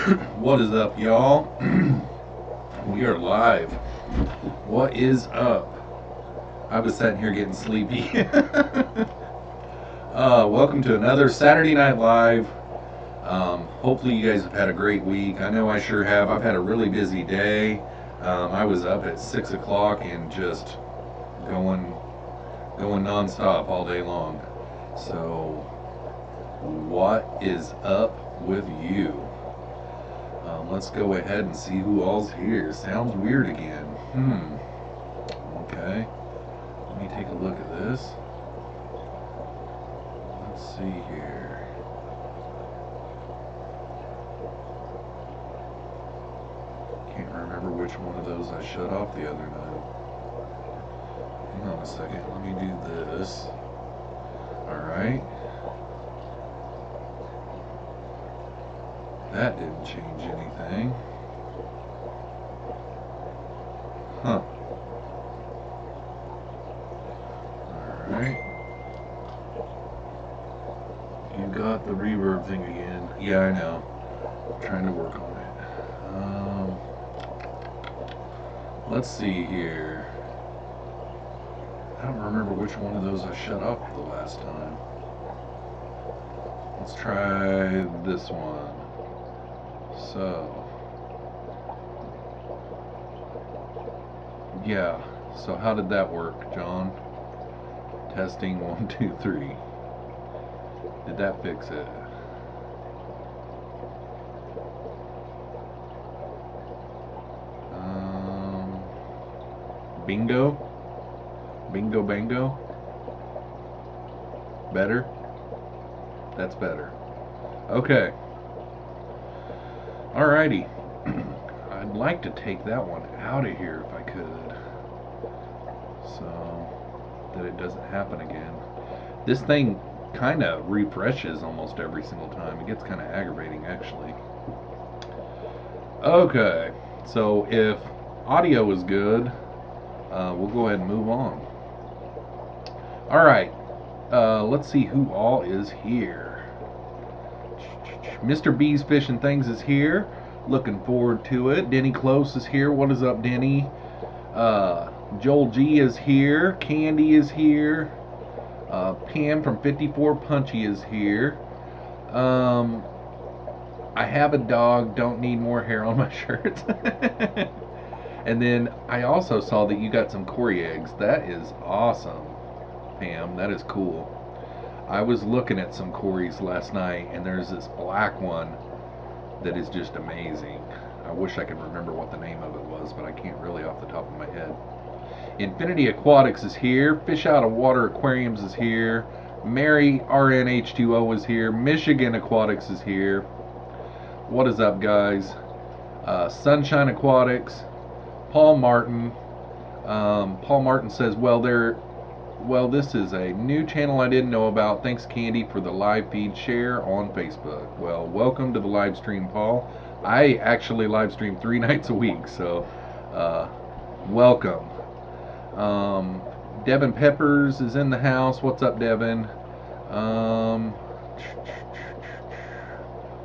What is up, y'all? We are live. What is up? I was sitting here getting sleepy. Welcome to another Saturday Night Live. Hopefully you guys have had a great week. I know I sure have. I've had a really busy day. I was up at 6 o'clock and just going non-stop all day long. So, what is up with you? Let's go ahead and see who all's here. Sounds weird again. Okay. Let me take a look at this. Let's see here. Can't remember which one of those I shut off the other night. Hang on a second. Let me do this. Alright. That didn't change anything. Huh. Alright. You got the reverb thing again. Yeah, I know. I'm trying to work on it. Let's see here. I don't remember which one of those I shut off the last time. Let's try this one. So, yeah. So how did that work, John? Testing 1, 2, 3. Did that fix it? Bingo? Bingo bango? Better? That's better. Okay. Alrighty. I'd like to take that one out of here if I could, so that it doesn't happen again. This thing kind of refreshes almost every single time. It gets kind of aggravating, actually. Okay, so if audio is good, we'll go ahead and move on. Alright, let's see who all is here. Mr. B's Fish and Things is here. Looking forward to it. Denny Close is here. What is up, Denny? Joel G is here. Candy is here. Pam from 54 Punchy is here. I have a dog. Don't need more hair on my shirt. And then I also saw that you got some Cory eggs. That is awesome, Pam. That is cool. I was looking at some Corys last night, and there's this black one that is just amazing. I wish I could remember what the name of it was, but I can't really off the top of my head. Infinity Aquatics is here. Fish Out of Water Aquariums is here. Mary RNH2O is here. Michigan Aquatics is here. What is up, guys? Sunshine Aquatics. Paul Martin. Paul Martin says, well, this is a new channel I didn't know about. Thanks, Candy, for the live feed share on Facebook. Well, welcome to the live stream, Paul. I actually live stream 3 nights a week, so welcome. Devin Peppers is in the house. What's up, Devin?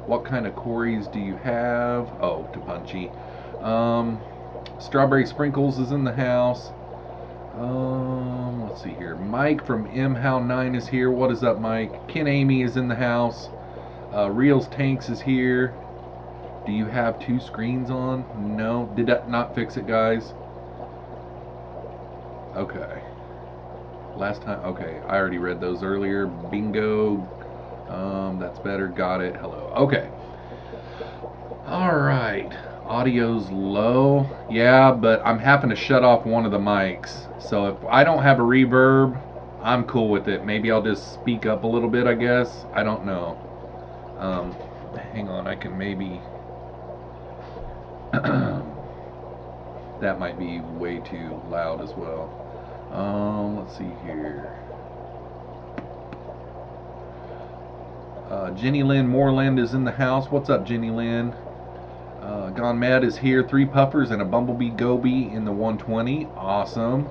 What kind of Corys do you have? Oh, to Punchy. Strawberry Sprinkles is in the house. Let's see here. Mike from MHow9 is here. What is up, Mike? Ken Amy is in the house. Reels Tanks is here. Do you have 2 screens on? No. Did that not fix it, guys? Okay. Last time. Okay. I already read those earlier. Bingo. That's better. Got it. Hello. Okay. Alright. Audio's low. Yeah, but I'm having to shut off one of the mics. So if I don't have a reverb, I'm cool with it. Maybe I'll just speak up a little bit, I guess. I don't know. Hang on, I can maybe... that might be way too loud as well. Let's see here. Jenny Lynn Moreland is in the house. What's up, Jenny Lynn? Gone Mad is here. 3 puffers and a bumblebee goby in the 120. Awesome.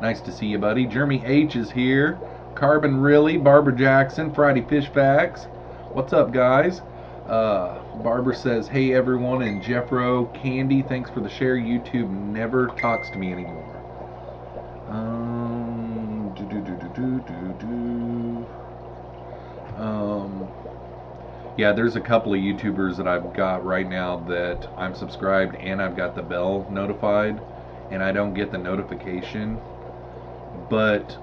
Nice to see you, buddy. Jeremy H is here. Carbon Really, Barbara Jackson, Friday Fish Facts. What's up, guys? Barbara says, hey everyone, and Jeffro, Candy, thanks for the share. YouTube never talks to me anymore. Yeah, there's a couple of YouTubers that I've got right now that I'm subscribed and I've got the bell notified, and I don't get the notification, but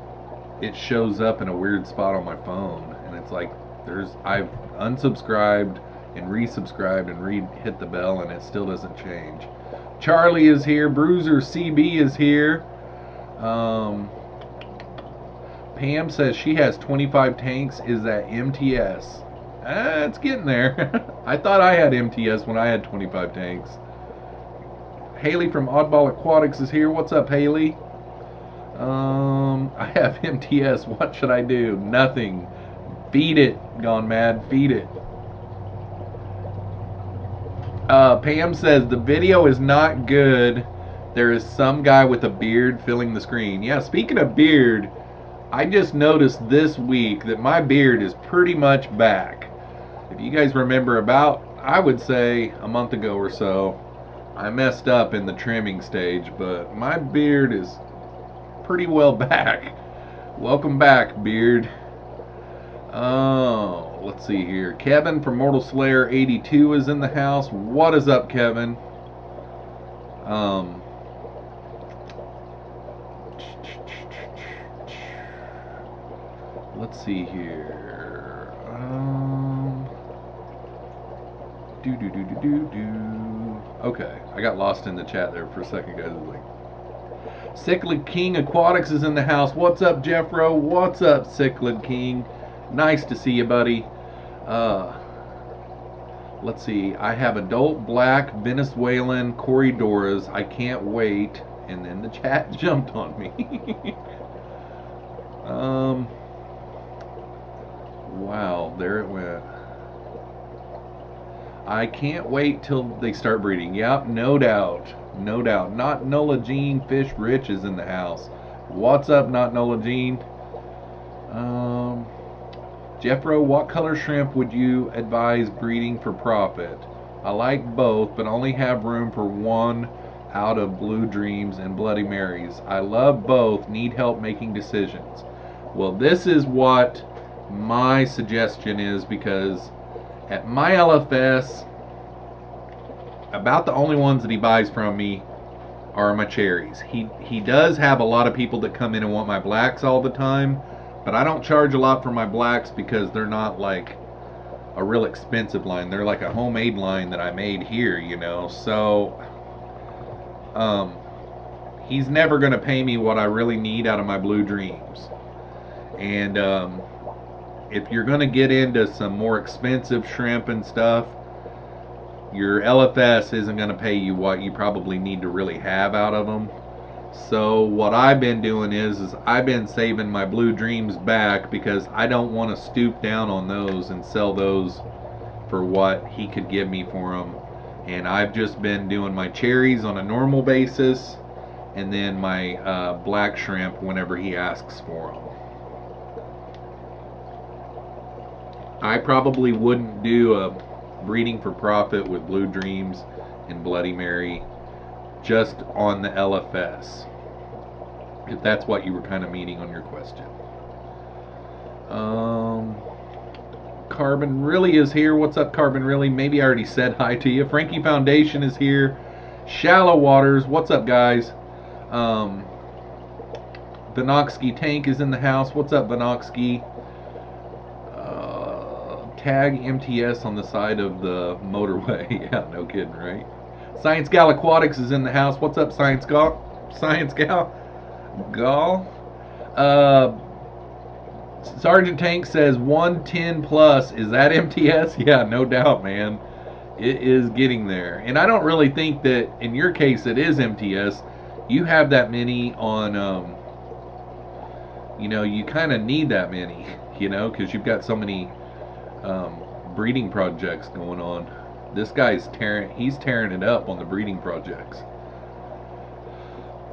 it shows up in a weird spot on my phone, and it's like I've unsubscribed and resubscribed and hit the bell, and it still doesn't change. Charlie is here. Bruiser CB is here. Pam says she has 25 tanks. Is that MTS? It's getting there. I thought I had MTS when I had 25 tanks. Haley from Oddball Aquatics is here. What's up, Haley? I have MTS. What should I do? Nothing. Feed it. Gone mad. Feed it. Pam says the video is not good. There is some guy with a beard filling the screen. Yeah, speaking of beard, I just noticed this week that my beard is pretty much back. If you guys remember, about, I would say, a month ago or so, I messed up in the trimming stage, but my beard is pretty well back. Welcome back, beard. Oh, let's see here. Kevin from Mortal Slayer 82 is in the house. What is up, Kevin? Let's see here. Okay, I got lost in the chat there for a second, guys. Cichlid King Aquatics is in the house. What's up, Jeffro? What's up, Cichlid King? Nice to see you, buddy. Let's see. I have adult black Venezuelan Corridoras. I can't wait. And then the chat jumped on me. Wow, there it went. I can't wait till they start breeding. Yep, no doubt. No doubt. Not Nola Jean Fish Rich is in the house. What's up, Not Nola Jean? Jeffro, what color shrimp would you advise breeding for profit? I like both, but only have room for one out of Blue Dreams and Bloody Marys. I love both, need help making decisions. Well, this is what my suggestion is, because at my LFS, about the only ones that he buys from me are my cherries. He does have a lot of people that come in and want my blacks all the time, but I don't charge a lot for my blacks because they're not like a real expensive line. They're like a homemade line that I made here, you know. So he's never going to pay me what I really need out of my Blue Dreams. And if you're going to get into some more expensive shrimp and stuff, your LFS isn't going to pay you what you probably need to really have out of them. So what I've been doing is I've been saving my Blue Dreams back, because I don't want to stoop down on those and sell those for what he could give me for them. And I've just been doing my cherries on a normal basis, and then my black shrimp whenever he asks for them. I probably wouldn't do a breeding for profit with Blue Dreams and Bloody Mary just on the LFS, if that's what you were kind of meaning on your question. Carbon Really is here. What's up, Carbon Really? Maybe I already said hi to you. Frankie Foundation is here. Shallow Waters, what's up, guys? Vinoxky Tank is in the house. What's up, Vinoxky? Tag MTS on the side of the motorway. Yeah, no kidding, right? Science Gal Aquatics is in the house. What's up, Science Gal? Science Gal? Sergeant Tank says 110 plus. Is that MTS? Yeah, no doubt, man. It is getting there. And I don't really think that in your case it is MTS. You have that many on, you know, you kind of need that many, you know, because you've got so many breeding projects going on. This guy's tearing it up on the breeding projects.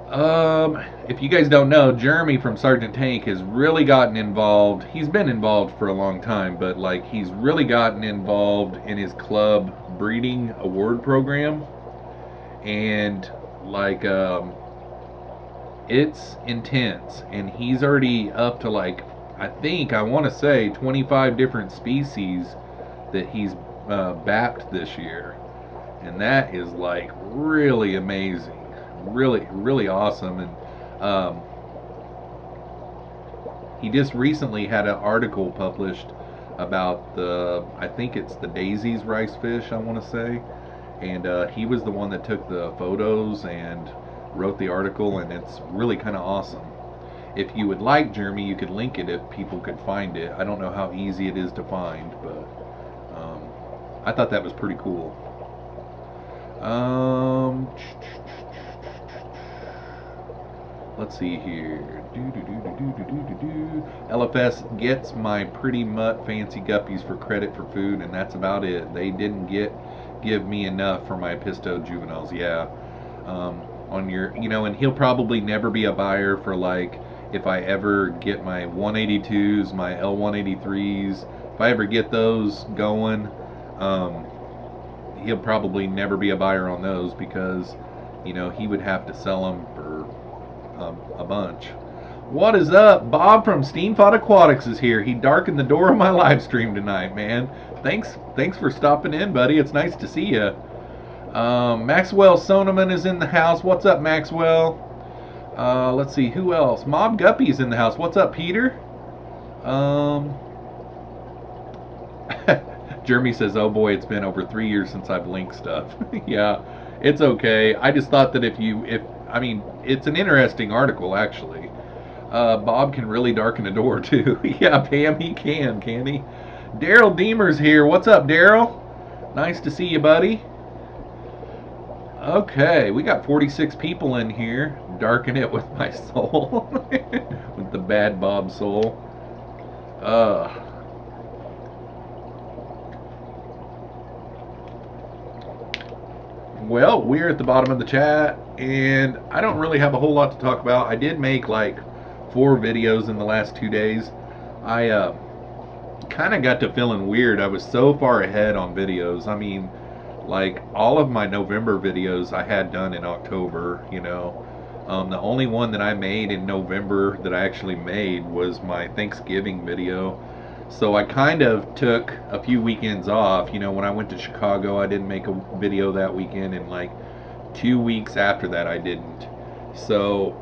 If you guys don't know, Jeremy from Sergeant Tank has really gotten involved. He's been involved for a long time, but like he's really gotten involved in his club breeding award program, and like it's intense. And he's already up to like I want to say 25 different species that he's bapped this year, and that is like really amazing, really awesome. And he just recently had an article published about I think it's the Daisy's rice fish, I want to say, and he was the one that took the photos and wrote the article, and it's really kind of awesome. If you would like, Jeremy, you could link it if people could find it. I don't know how easy it is to find, but I thought that was pretty cool. Let's see here. LFS gets my pretty mutt fancy guppies for credit for food, and that's about it. They didn't give me enough for my Pisto juveniles. Yeah. On your, and he'll probably never be a buyer for like if I ever get my 182s, my L183s. If I ever get those going, he'll probably never be a buyer on those because he would have to sell them for a bunch. What is up? Bob from Steamfod Aquatics is here. He darkened the door of my live stream tonight, man. Thanks for stopping in, buddy. It's nice to see you. Maxwell Soneman is in the house. What's up, Maxwell? Let's see, who else? Mob Guppy's in the house. What's up, Peter? Jeremy says, oh boy, it's been over 3 years since I've linked stuff. Yeah, it's okay. I just thought that it's an interesting article, actually. Bob can really darken a door, too. Yeah, Pam, he can he? Daryl Deemer's here. What's up, Daryl? Nice to see you, buddy. Okay, we got 46 people in here. Darken it with my soul. With the bad Bob soul. Well, we're at the bottom of the chat, and I don't really have a whole lot to talk about. I did make like 4 videos in the last 2 days. I kind of got to feeling weird. I was so far ahead on videos. I mean, like all of my November videos I had done in October, the only one that I made in November that I actually made was my Thanksgiving video. So I kind of took a few weekends off. When I went to Chicago, I didn't make a video that weekend, and like 2 weeks after that I didn't. So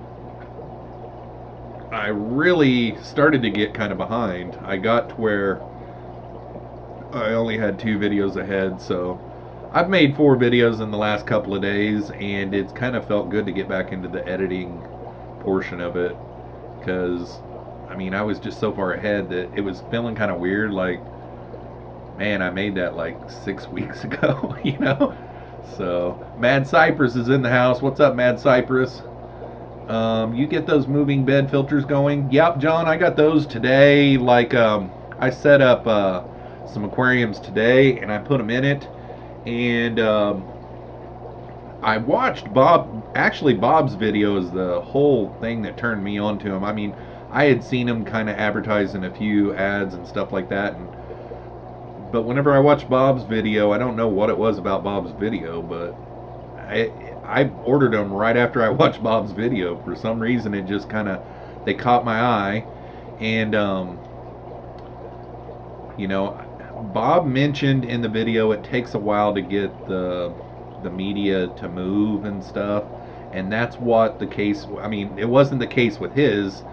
I really started to get kind of behind. I got to where I only had 2 videos ahead, so I've made 4 videos in the last couple of days, and it's kind of felt good to get back into the editing portion of it, because I was just so far ahead that it was feeling kind of weird, like, man, I made that like 6 weeks ago, So, Mad Cypress is in the house. What's up, Mad Cypress? You get those moving bed filters going? Yep, John, I got those today. Like, I set up some aquariums today, and I put them in it, and I watched Bob's video is the whole thing that turned me on to him. I had seen him kind of advertising a few ads and stuff like that, but whenever I watched Bob's video, I don't know what it was about Bob's video, but I ordered them right after I watched Bob's video. For some reason, it just they caught my eye, and Bob mentioned in the video it takes a while to get the media to move and stuff, and that's what the case. It wasn't the case with his.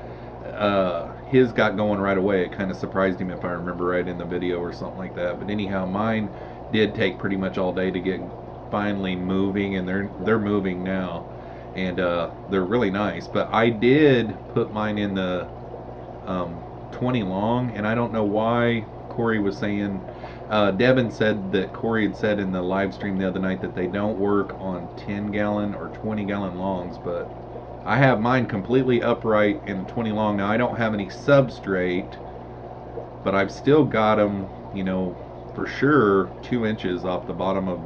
His got going right away. It kind of surprised him, if I remember right, in the video or something like that. But anyhow, mine did take pretty much all day to get finally moving, and they're moving now, and they're really nice. But I did put mine in the 20 long, and I don't know why Corey was saying. Devin said that Corey had said in the live stream the other night that they don't work on 10-gallon or 20-gallon longs, but I have mine completely upright in 20 long. Now I don't have any substrate, but I've still got them, for sure 2 inches off the bottom of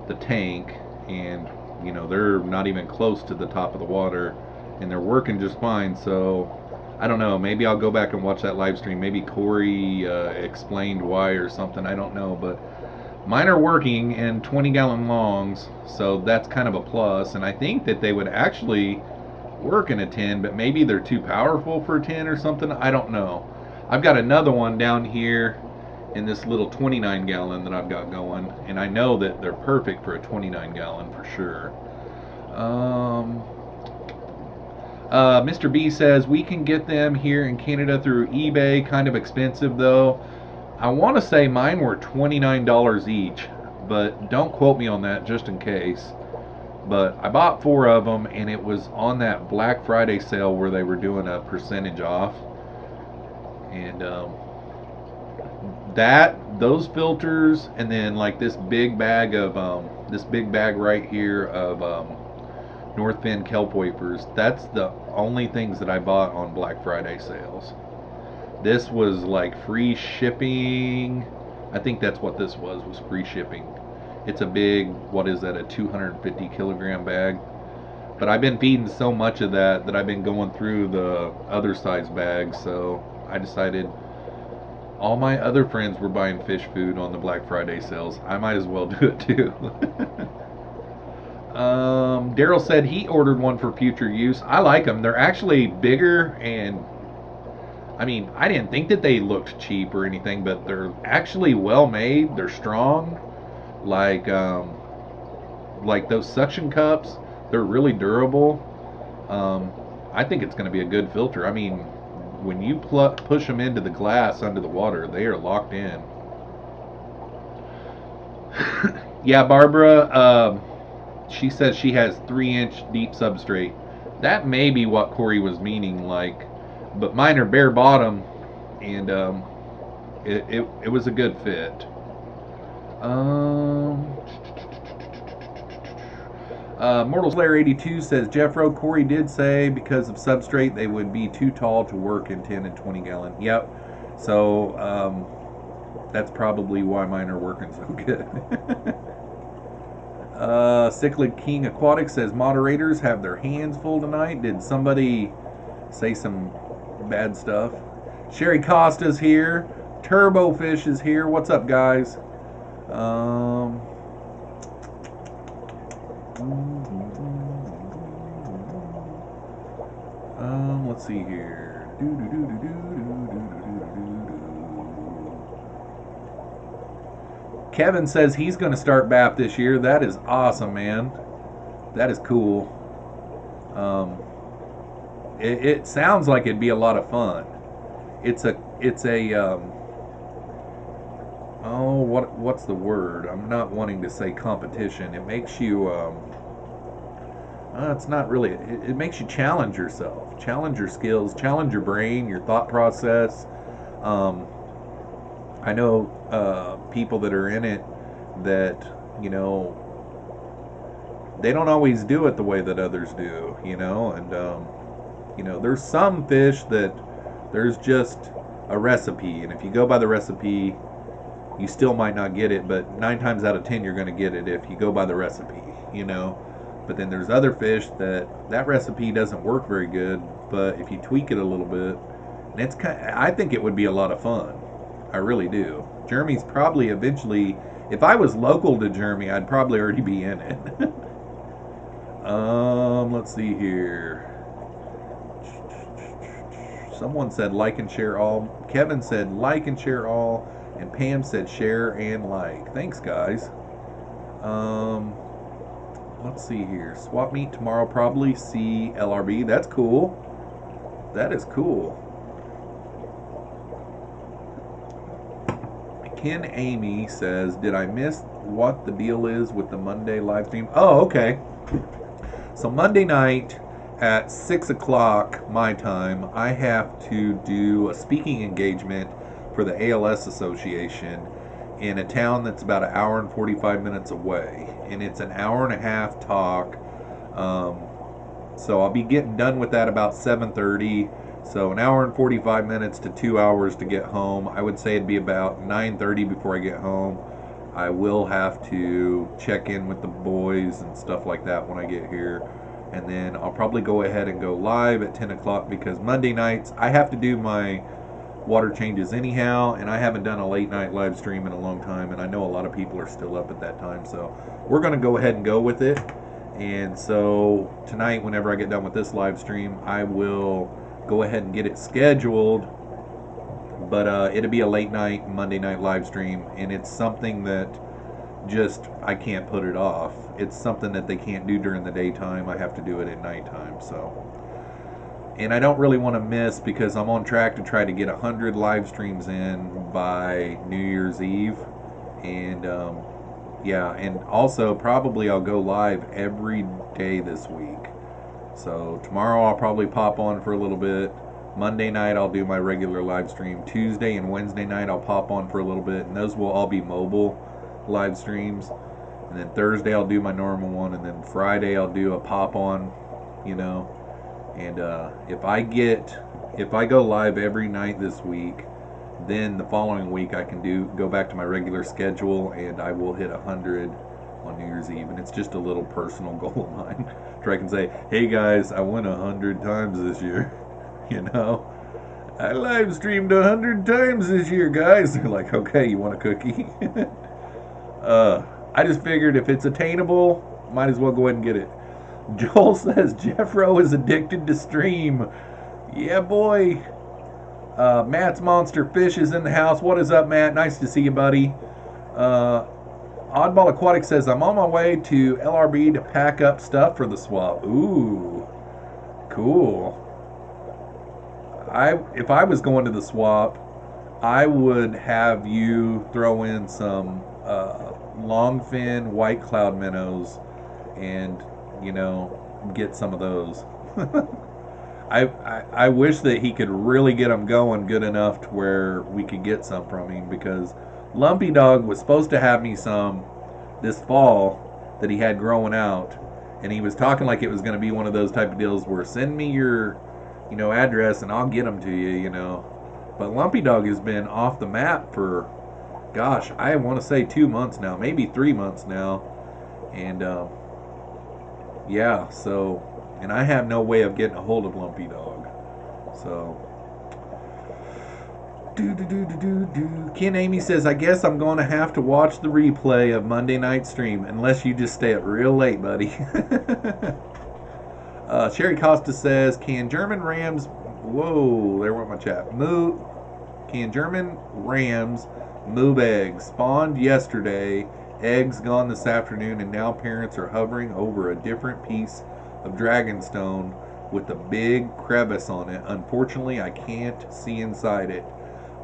the tank, and you know, they're not even close to the top of the water, and they're working just fine. So I don't know. Maybe I'll go back and watch that live stream. Maybe Corey explained why or something. I don't know, but mine are working in 20-gallon longs, so that's kind of a plus. And I think that they would actually work in a 10, but maybe they're too powerful for a 10 or something. I don't know. I've got another one down here in this little 29-gallon that I've got going, and I know that they're perfect for a 29-gallon for sure. Mr. B says we can get them here in Canada through eBay, kind of expensive though. I want to say mine were $29 each, but don't quote me on that just in case. But I bought 4 of them, and it was on that Black Friday sale where they were doing a percentage off. And those filters, and then like this big bag right here of North Bend kelp wafers. That's the only things that I bought on Black Friday sales. This was like free shipping. I think that's what this was free shipping. It's a big, what is that, a 250 kilogram bag? But I've been feeding so much of that I've been going through the other size bags, so I decided all my other friends were buying fish food on the Black Friday sales. I might as well do it too. Daryl said he ordered one for future use. I like them. They're actually bigger, and I mean, I didn't think that they looked cheap or anything, but they're actually well made. They're strong. Like those suction cups, they're really durable. I think it's going to be a good filter. I mean, when you push them into the glass under the water, they are locked in. Yeah, Barbara, she says she has 3-inch deep substrate. That may be what Corey was meaning, like, but mine are bare bottom, and it was a good fit. Mortal Slayer 82 says Jeffro, Corey did say because of substrate they would be too tall to work in 10 and 20 gallon. Yep. So that's probably why mine are working so good. Cyclic King Aquatic says moderators have their hands full tonight. Did somebody say some bad stuff? Sherry Costa's here. Turbo Fish is here. What's up, guys? Let's see here. Kevin says he's going to start BAP this year. That is awesome, man. That is cool. It sounds like it'd be a lot of fun. It's a what's the word? I'm not wanting to say competition. It makes you it's not really, it makes you challenge yourself, challenge your skills, challenge your brain, your thought process. I know people that are in it that, you know, they don't always do it the way that others do, you know, and you know, there's some fish that there's just a recipe, and if you go by the recipe, you still might not get it, but 9 times out of 10 you're going to get it if you go by the recipe, you know. But then there's other fish that recipe doesn't work very good, but if you tweak it a little bit, and it's I think it would be a lot of fun. I really do. Jeremy's probably eventually, if I was local to Jeremy, I'd probably already be in it. Let's see here. Someone said like and share all. Kevin said like and share all, and Pam said share and like. Thanks, guys. Let's see here. Swap meet tomorrow, probably. See LRB. That's cool. That is cool. Ken Amy says, did I miss what the deal is with the Monday live stream? Oh, okay. So Monday night at 6 o'clock my time, I have to do a speaking engagement for the ALS Association in a town that's about an hour and 45 minutes away. And it's an hour and a half talk. So I'll be getting done with that about 7:30. So an hour and 45 minutes to 2 hours to get home. I would say it'd be about 9:30 before I get home. I will have to check in with the boys and stuff like that when I get here. And then I'll probably go ahead and go live at 10 o'clock because Monday nights I have to do my water changes anyhow, and I haven't done a late night live stream in a long time, and I know a lot of people are still up at that time, so we're going to go ahead and go with it. And so tonight, whenever I get done with this live stream, I will go ahead and get it scheduled, but it'll be a late night Monday night live stream, and it's something that just I can't put it off. It's something that they can't do during the daytime. I have to do it at nighttime. So, and I don't really want to miss because I'm on track to try to get 100 live streams in by New Year's Eve. And yeah, and also probably I'll go live every day this week. So tomorrow I'll probably pop on for a little bit. Monday night I'll do my regular live stream. Tuesday and Wednesday night I'll pop on for a little bit, and those will all be mobile live streams. And then Thursday I'll do my normal one, and then Friday I'll do a pop on, you know. And if I go live every night this week, then the following week I can go back to my regular schedule, and I will hit 100 on New Year's Eve. And it's just a little personal goal of mine, where I can say, hey guys, I went 100 times this year. You know, I live streamed 100 times this year, guys. They're like, okay, you want a cookie? I just figured if it's attainable, might as well go ahead and get it. Joel says Jeffro is addicted to stream. Yeah, boy. Matt's Monster Fish is in the house. What is up, Matt? Nice to see you, buddy. Oddball Aquatic says, I'm on my way to LRB to pack up stuff for the swap. Ooh, cool. If I was going to the swap, I would have you throw in some longfin white cloud minnows and, you know, get some of those. I wish that he could really get them going good enough to where we could get some from him, because Lumpy Dog was supposed to have me some this fall that he had growing out, and he was talking like it was going to be one of those type of deals where send me your, you know, address and I'll get them to you, you know. But Lumpy Dog has been off the map for, gosh, I want to say 2 months now, maybe 3 months now. And yeah, so, and I have no way of getting a hold of Lumpy Dog. So Ken Amy says, I guess I'm going to have to watch the replay of Monday night stream unless you just stay up real late, buddy. Sherry Costa says, can German Rams, whoa, there went my chat. Can German Rams move eggs? Spawned yesterday, eggs gone this afternoon, and now parents are hovering over a different piece of Dragonstone with a big crevice on it. Unfortunately, I can't see inside it.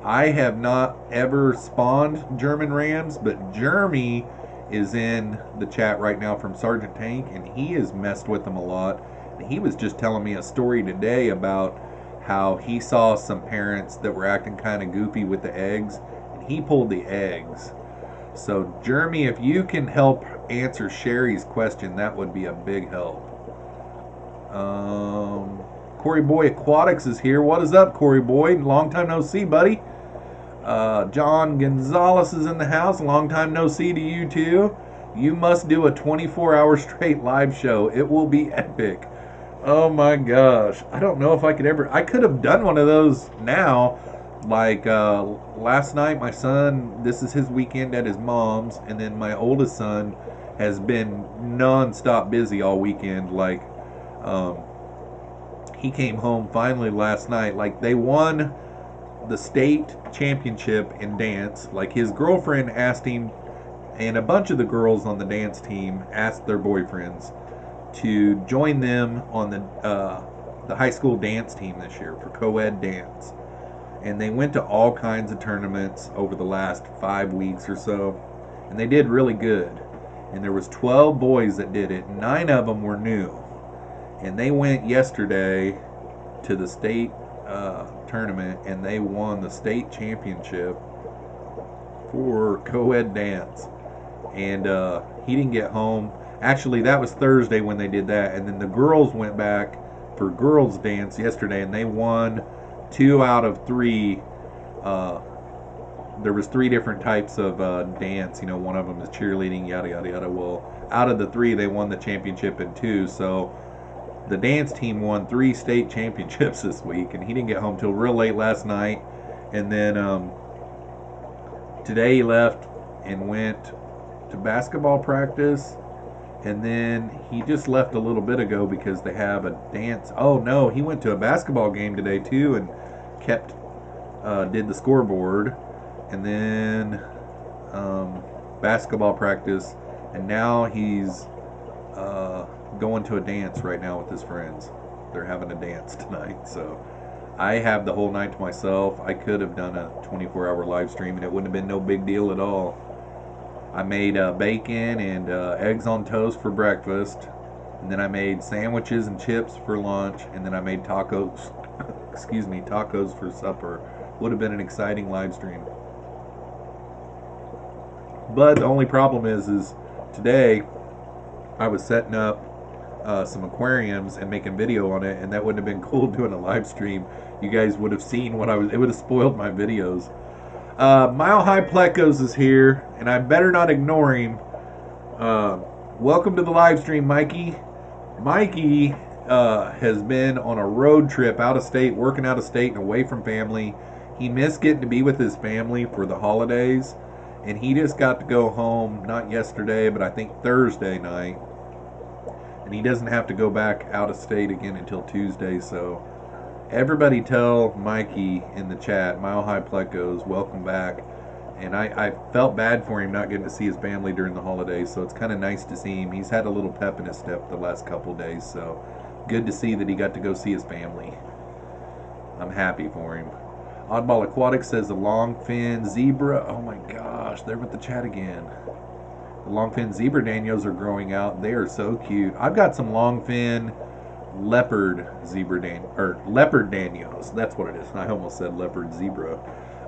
I have not ever spawned German Rams, but Jeremy is in the chat right now from Sergeant Tank, and he has messed with them a lot. And he was just telling me a story today about how he saw some parents that were acting kind of goofy with the eggs, and he pulled the eggs. So Jeremy, if you can help answer Sherry's question, that would be a big help. Corey Boy Aquatics is here. What is up, Corey Boy? Long time no see, buddy. John Gonzalez is in the house. Long time no see to you too. You must do a 24-hour straight live show. It will be epic. Oh my gosh. I don't know if I could ever. I could have done one of those now. Like last night, my son, this is his weekend at his mom's, and then my oldest son has been non-stop busy all weekend. Like, he came home finally last night. Like, they won the state championship in dance. Like, his girlfriend asked him, and a bunch of the girls on the dance team asked their boyfriends to join them on the high school dance team this year for co-ed dance. And they went to all kinds of tournaments over the last 5 weeks or so, and they did really good. And there was 12 boys that did it. 9 of them were new, and they went yesterday to the state tournament, and they won the state championship for co-ed dance. And he didn't get home. Actually, that was Thursday when they did that, and then the girls went back for girls dance yesterday, and they won 2 out of 3 there was 3 different types of dance. You know, one of them is cheerleading, yada yada yada. Well, out of the 3, they won the championship in 2. So the dance team won 3 state championships this week, and he didn't get home till real late last night. And then today he left and went to basketball practice, and then he just left a little bit ago because they have a dance. Oh no, he went to a basketball game today too and kept did the scoreboard, and then basketball practice, and now he's going to a dance right now with his friends. They're having a dance tonight, so I have the whole night to myself. I could have done a 24-hour live stream and it wouldn't have been no big deal at all. I made bacon and eggs on toast for breakfast, and then I made sandwiches and chips for lunch, and then I made tacos tacos for supper. Would have been an exciting live stream. But the only problem is today I was setting up some aquariums and making video on it, and that wouldn't have been cool doing a live stream. You guys would have seen what it would have spoiled my videos. Mile High Plecos is here, and I better not ignore him. Welcome to the live stream, Mikey. Mikey has been on a road trip out of state, working out of state and away from family. He missed getting to be with his family for the holidays, and he just got to go home, not yesterday, but I think Thursday night. And he doesn't have to go back out of state again until Tuesday, so everybody tell Mikey in the chat, Mile High Plecos, welcome back. And I felt bad for him not getting to see his family during the holidays, so it's kind of nice to see him. He's had a little pep in his step the last couple of days, so good to see that he got to go see his family. I'm happy for him. Oddball Aquatic says the longfin zebra. Oh my gosh, they're with the chat again. The longfin zebra danios are growing out. They are so cute. I've got some longfin leopard leopard danios. That's what it is. I almost said leopard zebra.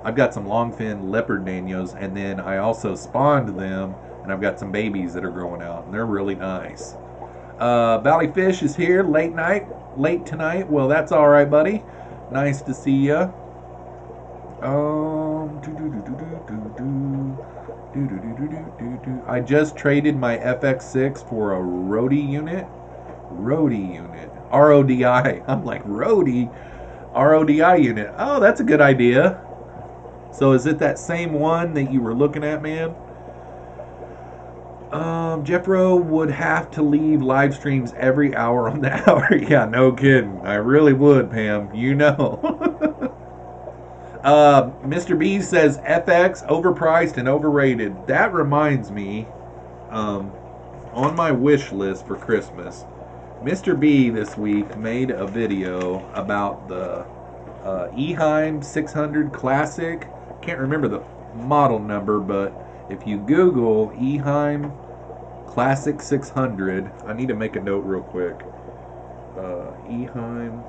I've got some longfin leopard danios, and then I also spawned them, and I've got some babies that are growing out, and they're really nice. Valley Fish is here late tonight. Well, that's all right, buddy. Nice to see ya. I just traded my FX6 for a Rodi unit. RODI. I'm like, Rodi? RODI unit. Oh, that's a good idea. So is it that same one that you were looking at, man? Jeffro would have to leave live streams every hour on the hour. Yeah, no kidding. I really would, Pam. You know. Mr. B says FX overpriced and overrated. That reminds me, on my wish list for Christmas, Mr. B this week made a video about the Eheim 600 Classic. Can't remember the model number, but if you Google Eheim Classic 600, I need to make a note real quick. Eheim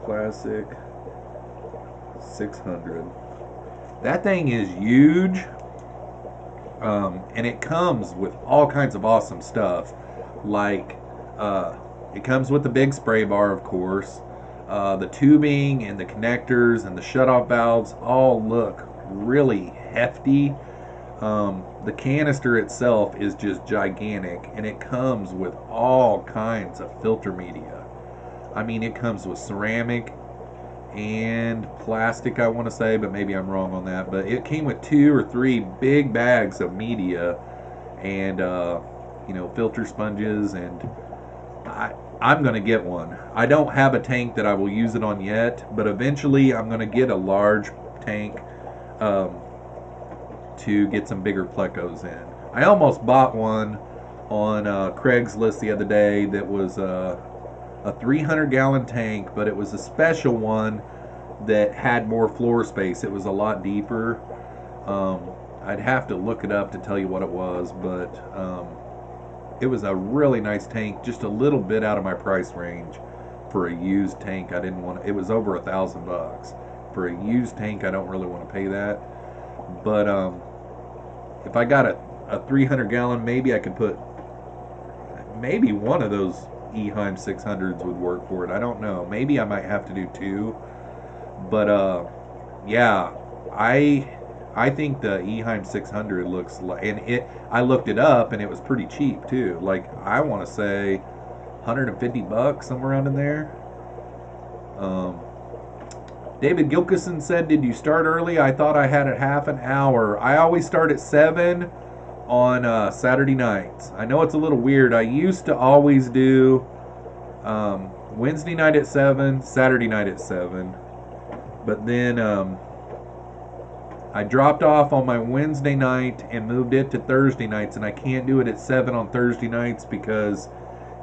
Classic 600. That thing is huge, and it comes with all kinds of awesome stuff. Like, it comes with the big spray bar, of course. The tubing and the connectors and the shutoff valves all look really hefty. The canister itself is just gigantic, and it comes with all kinds of filter media. I mean, it comes with ceramic and plastic, I want to say, but maybe I'm wrong on that. But it came with 2 or 3 big bags of media and filter sponges, and I'm going to get one. I don't have a tank that I will use it on yet, but eventually I'm going to get a large tank to get some bigger plecos in. I almost bought one on Craigslist the other day that was a 300-gallon tank, but it was a special one that had more floor space. It was a lot deeper. I'd have to look it up to tell you what it was, but it was a really nice tank, just a little bit out of my price range for a used tank. I didn't want it was over $1,000 for a used tank. I don't really want to pay that, but if I got a 300-gallon, maybe I could put maybe one of those Eheim 600s would work for it. I don't know. Maybe I might have to do 2. But yeah, I think the Eheim 600 looks like, and I looked it up and it was pretty cheap too. Like I want to say 150 bucks, somewhere around in there. Um, David Gilkison said, "Did you start early? I thought I had it half an hour. I always start at 7 on Saturday nights. I know it's a little weird. I used to always do Wednesday night at 7, Saturday night at 7, but then I dropped off on my Wednesday night and moved it to Thursday nights, and I can't do it at 7 on Thursday nights because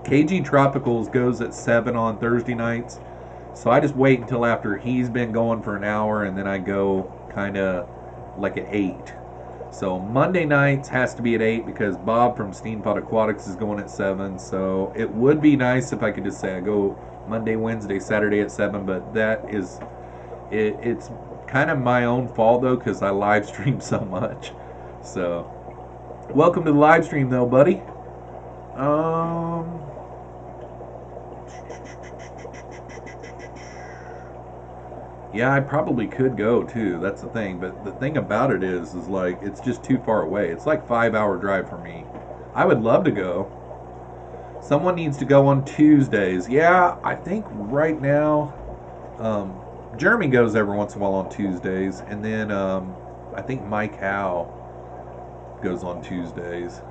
KG Tropicals goes at 7 on Thursday nights. So I just wait until after he's been going for an hour, and then I go kind of like at 8. So Monday nights has to be at 8 because Bob from Steampot Aquatics is going at 7. So it would be nice if I could just say I go Monday, Wednesday, Saturday at 7, but that is, it's kind of my own fault though because I live stream so much. So welcome to the live stream though, buddy. Yeah, I probably could go too. That's the thing. But the thing about it is like it's just too far away. It's like 5-hour drive for me. I would love to go. Someone needs to go on Tuesdays. Yeah, I think right now, Jeremy goes every once in a while on Tuesdays, and then I think Mike Howe goes on Tuesdays.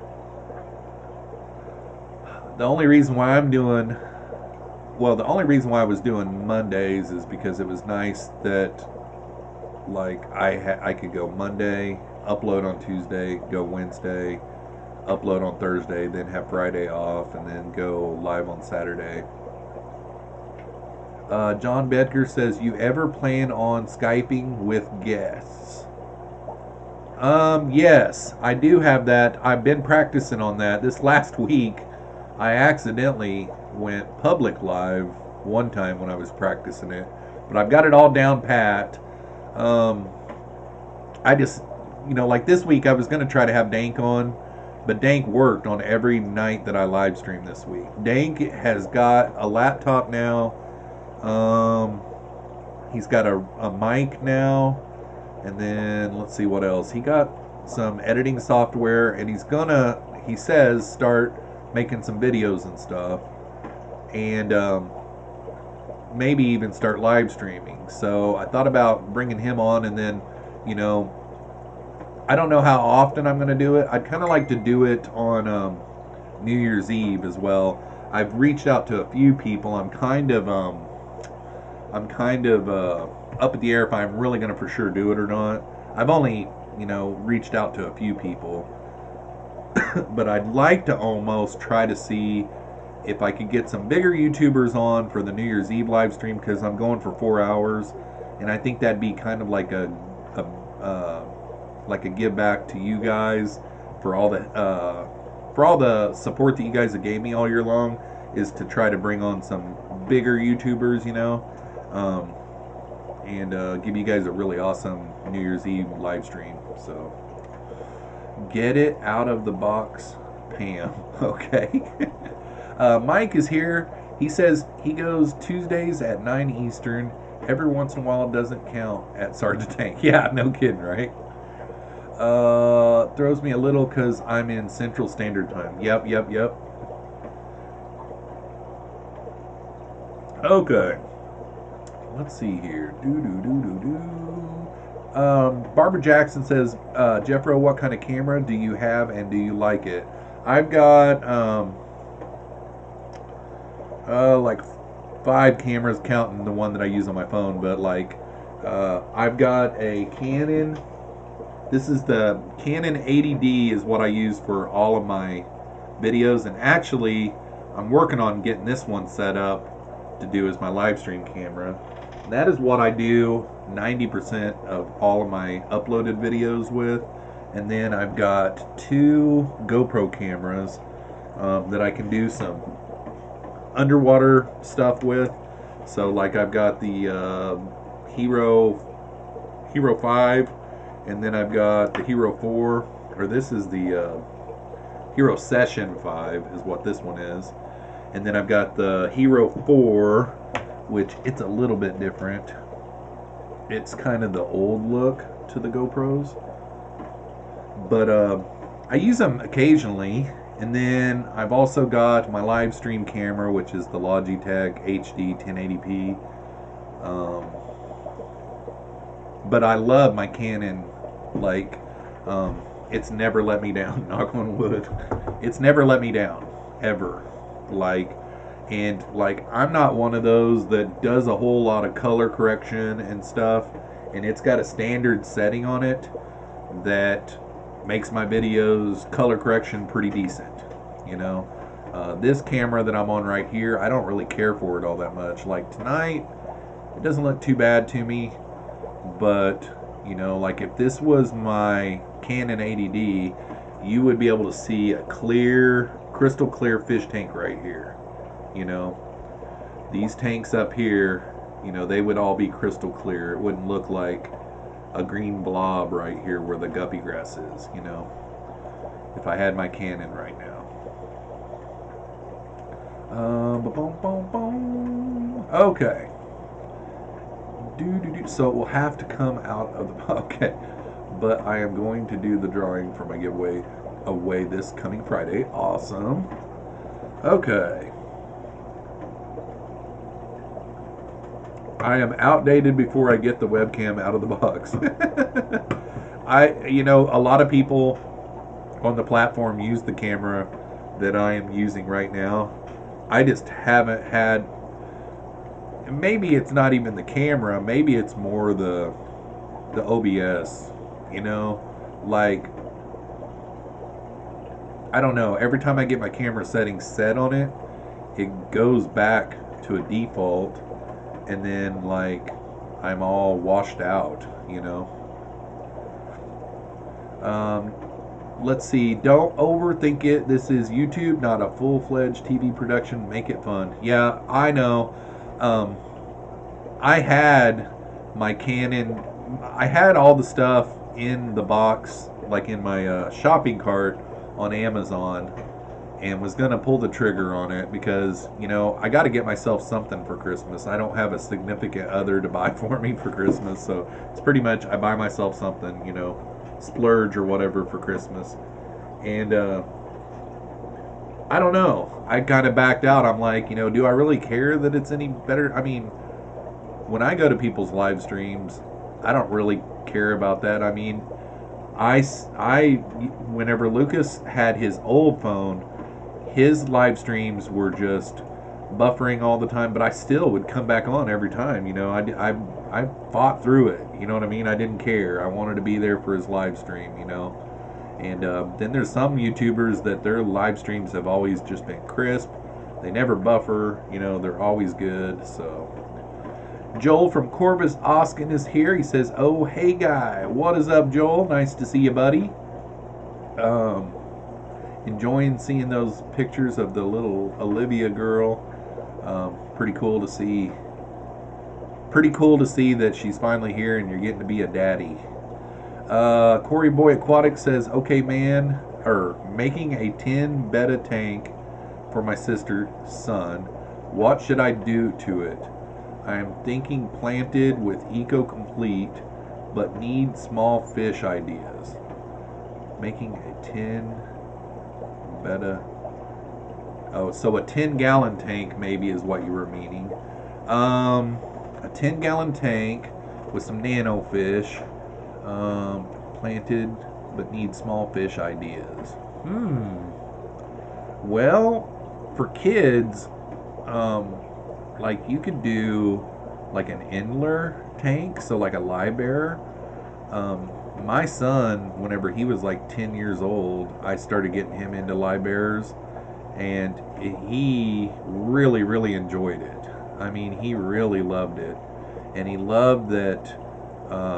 The only reason why the only reason why I was doing Mondays is because it was nice that like I could go Monday, upload on Tuesday, go Wednesday, upload on Thursday, then have Friday off, and then go live on Saturday. John Bedker says, "You ever plan on Skyping with guests?" Yes, I do have that. I've been practicing on that. This last week, I accidentally went public live one time when I was practicing it, but I've got it all down pat. I just, like this week I was going to try to have Dank on, but Dank worked on every night that I live streamed this week. Dank has got a laptop now. He's got a mic now, and then let's see what else. He got some editing software, and he says, start making some videos and stuff, and maybe even start live streaming. So I thought about bringing him on, and then, I don't know how often I'm going to do it. I'd kind of like to do it on New Year's Eve as well. I've reached out to a few people. I'm kind of up at the air if I'm really going to for sure do it or not. I've only, reached out to a few people. But I'd like to almost try to see if I could get some bigger YouTubers on for the New Year's Eve live stream, because I'm going for 4 hours, and I think that'd be kind of like a give back to you guys for all the support that you guys have gave me all year long, is to try to bring on some bigger YouTubers, and give you guys a really awesome New Year's Eve live stream. So get it out of the box, Pam. Okay. Mike is here. He says he goes Tuesdays at 9 Eastern. Every once in a while it doesn't count at Sergeant Tank. Yeah, no kidding, right? Throws me a little because I'm in Central Standard Time. Yep. Okay. Let's see here. Barbara Jackson says, Jeffro, what kind of camera do you have and do you like it? I've got like 5 cameras counting the one that I use on my phone, but like I've got a Canon. This is the Canon 80D is what I use for all of my videos, and actually I'm working on getting this one set up to do as my live stream camera. That is what I do 90% of all of my uploaded videos with. And then I've got 2 GoPro cameras that I can do some underwater stuff with. So like I've got the Hero 5, and then I've got the Hero 4, or this is the Hero Session 5 is what this one is. And then I've got the Hero 4, which it's a little bit different. It's kind of the old look. to the GoPros. But I use them occasionally. And then I've also got my live stream camera, which is the Logitech HD 1080p. But I love my Canon. Like, it's never let me down. Knock on wood. It's never let me down, ever. Like, and like, I'm not one of those that does a whole lot of color correction and stuff. And it's got a standard setting on it that makes my videos color correction pretty decent, you know. This camera that I'm on right here, I don't really care for it all that much. Like tonight, it doesn't look too bad to me, but you know, like if this was my Canon 80D, you would be able to see a clear, crystal clear fish tank right here. You know, these tanks up here, you know, they would all be crystal clear. It wouldn't look like a green blob right here where the guppy grass is, you know, if I had my Canon right now. Okay. So it will have to come out of the... Okay. But I am going to do the drawing for my giveaway away this coming Friday. Awesome. Okay. I am outdated before I get the webcam out of the box. You know, a lot of people on the platform use the camera that I am using right now. I just haven't had, maybe it's not even the camera, maybe it's more the OBS, you know, like, I don't know, every time I get my camera settings set on it, it goes back to a default. And then, like, I'm all washed out, you know. Let's see. Don't overthink it. This is YouTube, not a full-fledged TV production. Make it fun. Yeah, I know. I had my Canon. I had all the stuff in the box, like in my shopping cart on Amazon, and was going to pull the trigger on it because, you know, I got to get myself something for Christmas. I don't have a significant other to buy for me for Christmas, so it's pretty much I buy myself something, you know, splurge or whatever for Christmas. And I don't know. I kind of backed out. I'm like, you know, do I really care that it's any better? I mean, when I go to people's live streams, I don't really care about that. I mean, whenever Lucas had his old phone, his live streams were just buffering all the time, but I still would come back on every time. You know, I fought through it. You know what I mean? I didn't care. I wanted to be there for his live stream, you know. And then there's some YouTubers that their live streams have always just been crisp. They never buffer. You know, they're always good. So Joel from Corvus Oskin is here. He says, "Oh, hey guy. What is up, Joel? Nice to see you, buddy." Enjoying seeing those pictures of the little Olivia girl. Pretty cool to see. Pretty cool to see that she's finally here and you're getting to be a daddy. Corey Boy Aquatic says, "Okay, man, making a 10 betta tank for my sister's son. What should I do to it? I am thinking planted with Eco Complete, but need small fish ideas. Making a 10 betta." Oh, so a 10-gallon tank maybe is what you were meaning. A 10-gallon tank with some nano fish, planted but need small fish ideas. Well, for kids, like you could do like an Endler tank, so like a live-bearer. My son, whenever he was like 10 years old, I started getting him into live-bearers, and he really, really enjoyed it. I mean, he really loved it, and he loved that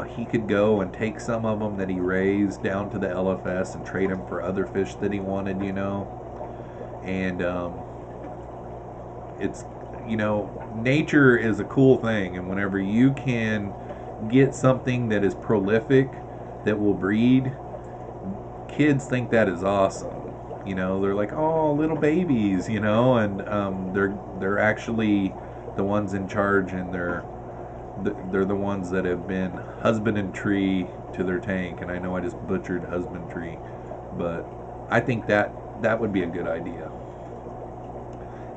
he could go and take some of them that he raised down to the LFS and trade them for other fish that he wanted, you know. And it's, you know, nature is a cool thing, and whenever you can get something that is prolific, that will breed, kids think that is awesome. You know, they're like, oh, little babies, you know, and they're actually the ones in charge, and they're the ones that have been husbandry to their tank, and I know I just butchered husbandry, but I think that would be a good idea.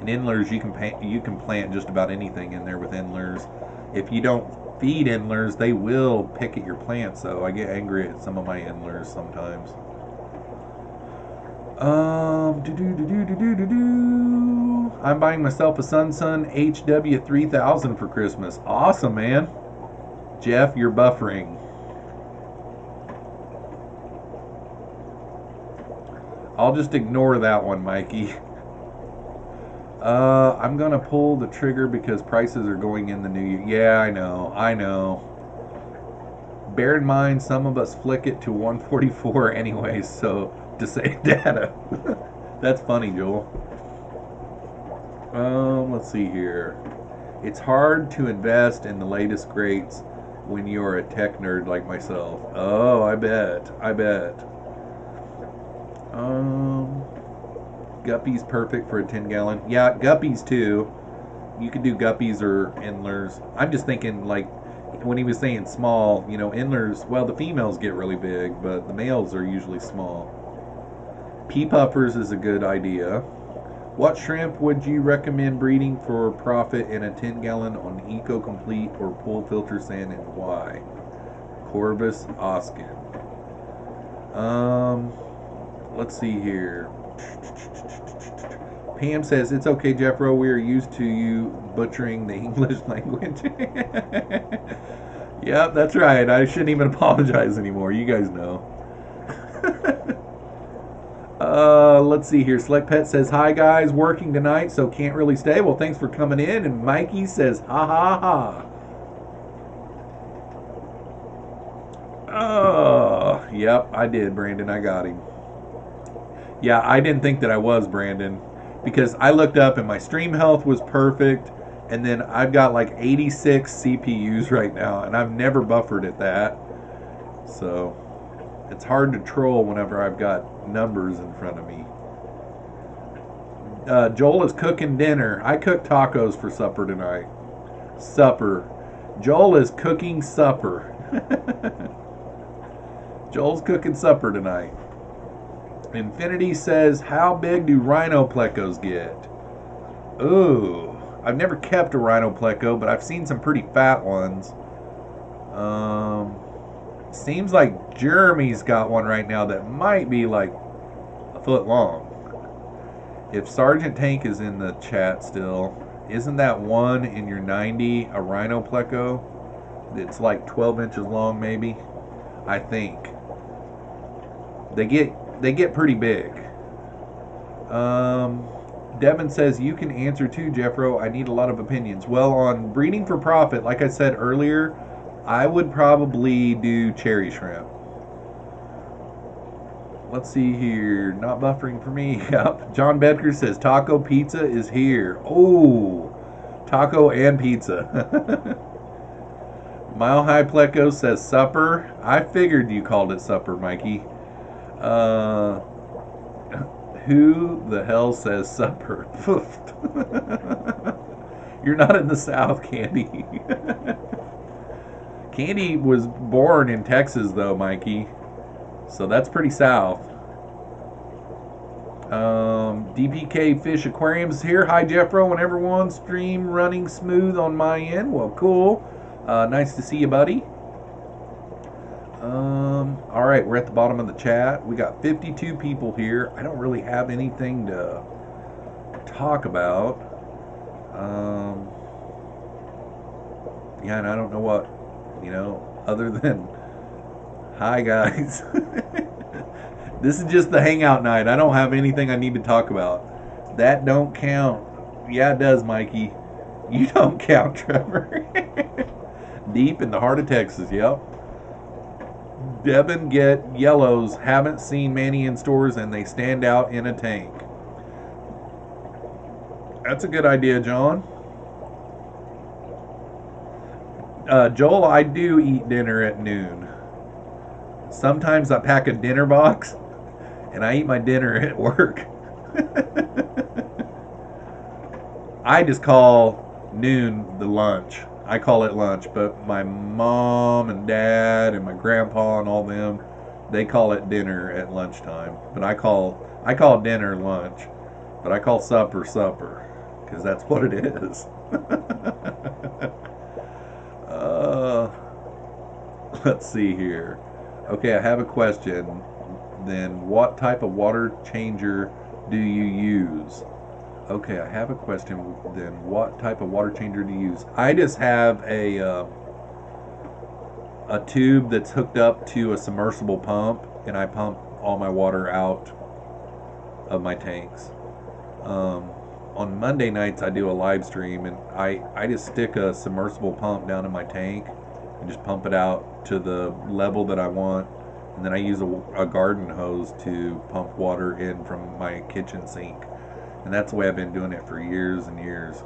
And endlers, you can plant just about anything in there with endlers. If you don't feed endlers, they will pick at your plants, so I get angry at some of my endlers sometimes. I'm buying myself a Sun HW3000 for Christmas. Awesome, man. Jeff, you're buffering. I'll just ignore that one, Mikey. I'm gonna pull the trigger because prices are going in the new year. Yeah, I know. Bear in mind, some of us flick it to 144 anyways, so to save data. That's funny, Joel. Let's see here. It's hard to invest in the latest greats when you're a tech nerd like myself. Oh, I bet. Guppy's perfect for a 10-gallon. Yeah, guppies too. You could do guppies or endlers. I'm just thinking, like, when he was saying small, you know, endlers, well, the females get really big, but the males are usually small. Pea puffers is a good idea. What shrimp would you recommend breeding for profit in a 10-gallon on Eco Complete or Pool Filter Sand, and why? Corvus Oskin. Let's see here. Pam says, it's okay, Jeffro, we are used to you butchering the English language. Yep, that's right. I shouldn't even apologize anymore. You guys know. Let's see here. Select Pet says, hi guys, working tonight, so can't really stay. Well, thanks for coming in. And Mikey says, ha ha ha. Oh, yep, I did, Brandon. I got him. Yeah, I didn't think that I was, Brandon, because I looked up and my stream health was perfect, and then I've got like 86 CPUs right now, and I've never buffered at that. So it's hard to troll whenever I've got numbers in front of me. Joel is cooking dinner. I cooked tacos for supper tonight. Supper. Joel is cooking supper. Joel's cooking supper tonight. Infinity says, how big do rhino plecos get? Ooh, I've never kept a rhino pleco, but I've seen some pretty fat ones. Seems like Jeremy's got one right now that might be like a foot long. If Sergeant Tank is in the chat still, isn't that one in your 90 a rhino pleco? It's like 12 inches long, maybe. I think they get pretty big. Devin says, you can answer too, Jeffro. I need a lot of opinions. Well, on breeding for profit, like I said earlier, I would probably do cherry shrimp. Let's see here. Not buffering for me. Yep. John Bedker says, taco pizza is here. Oh, taco and pizza. Mile High Pleco says supper. I figured you called it supper, Mikey. Who the hell says supper? You're not in the South, Candy. Candy was born in Texas, though, Mikey. So that's pretty south. DPK Fish Aquariums here. Hi, Jeffro and everyone. Stream running smooth on my end. Well, cool. Nice to see you, buddy. All right, we're at the bottom of the chat. We got 52 people here. I don't really have anything to talk about. Yeah, and I don't know what, other than hi guys. This is just the hangout night. I don't have anything I need to talk about. That don't count. Yeah, it does, Mikey. You don't count, Trevor. Deep in the heart of Texas, yep. Devin get yellows. Haven't seen many in stores and they stand out in a tank. That's a good idea, John. Joel, I do eat dinner at noon. Sometimes I pack a dinner box and I eat my dinner at work. I just call noon the lunch. I call it lunch, but my mom and dad and my grandpa and all them, they call it dinner at lunchtime. But I call dinner lunch, but I call supper supper because that's what it is. uh, let's see here. Okay, I have a question. Then, what type of water changer do you use? Okay, I have a question. Then, what type of water changer do you use? I just have a tube that's hooked up to a submersible pump, and I pump all my water out of my tanks. On Monday nights, I do a live stream, and I just stick a submersible pump down in my tank and just pump it out to the level that I want. And then I use a garden hose to pump water in from my kitchen sink. And that's the way I've been doing it for years and years.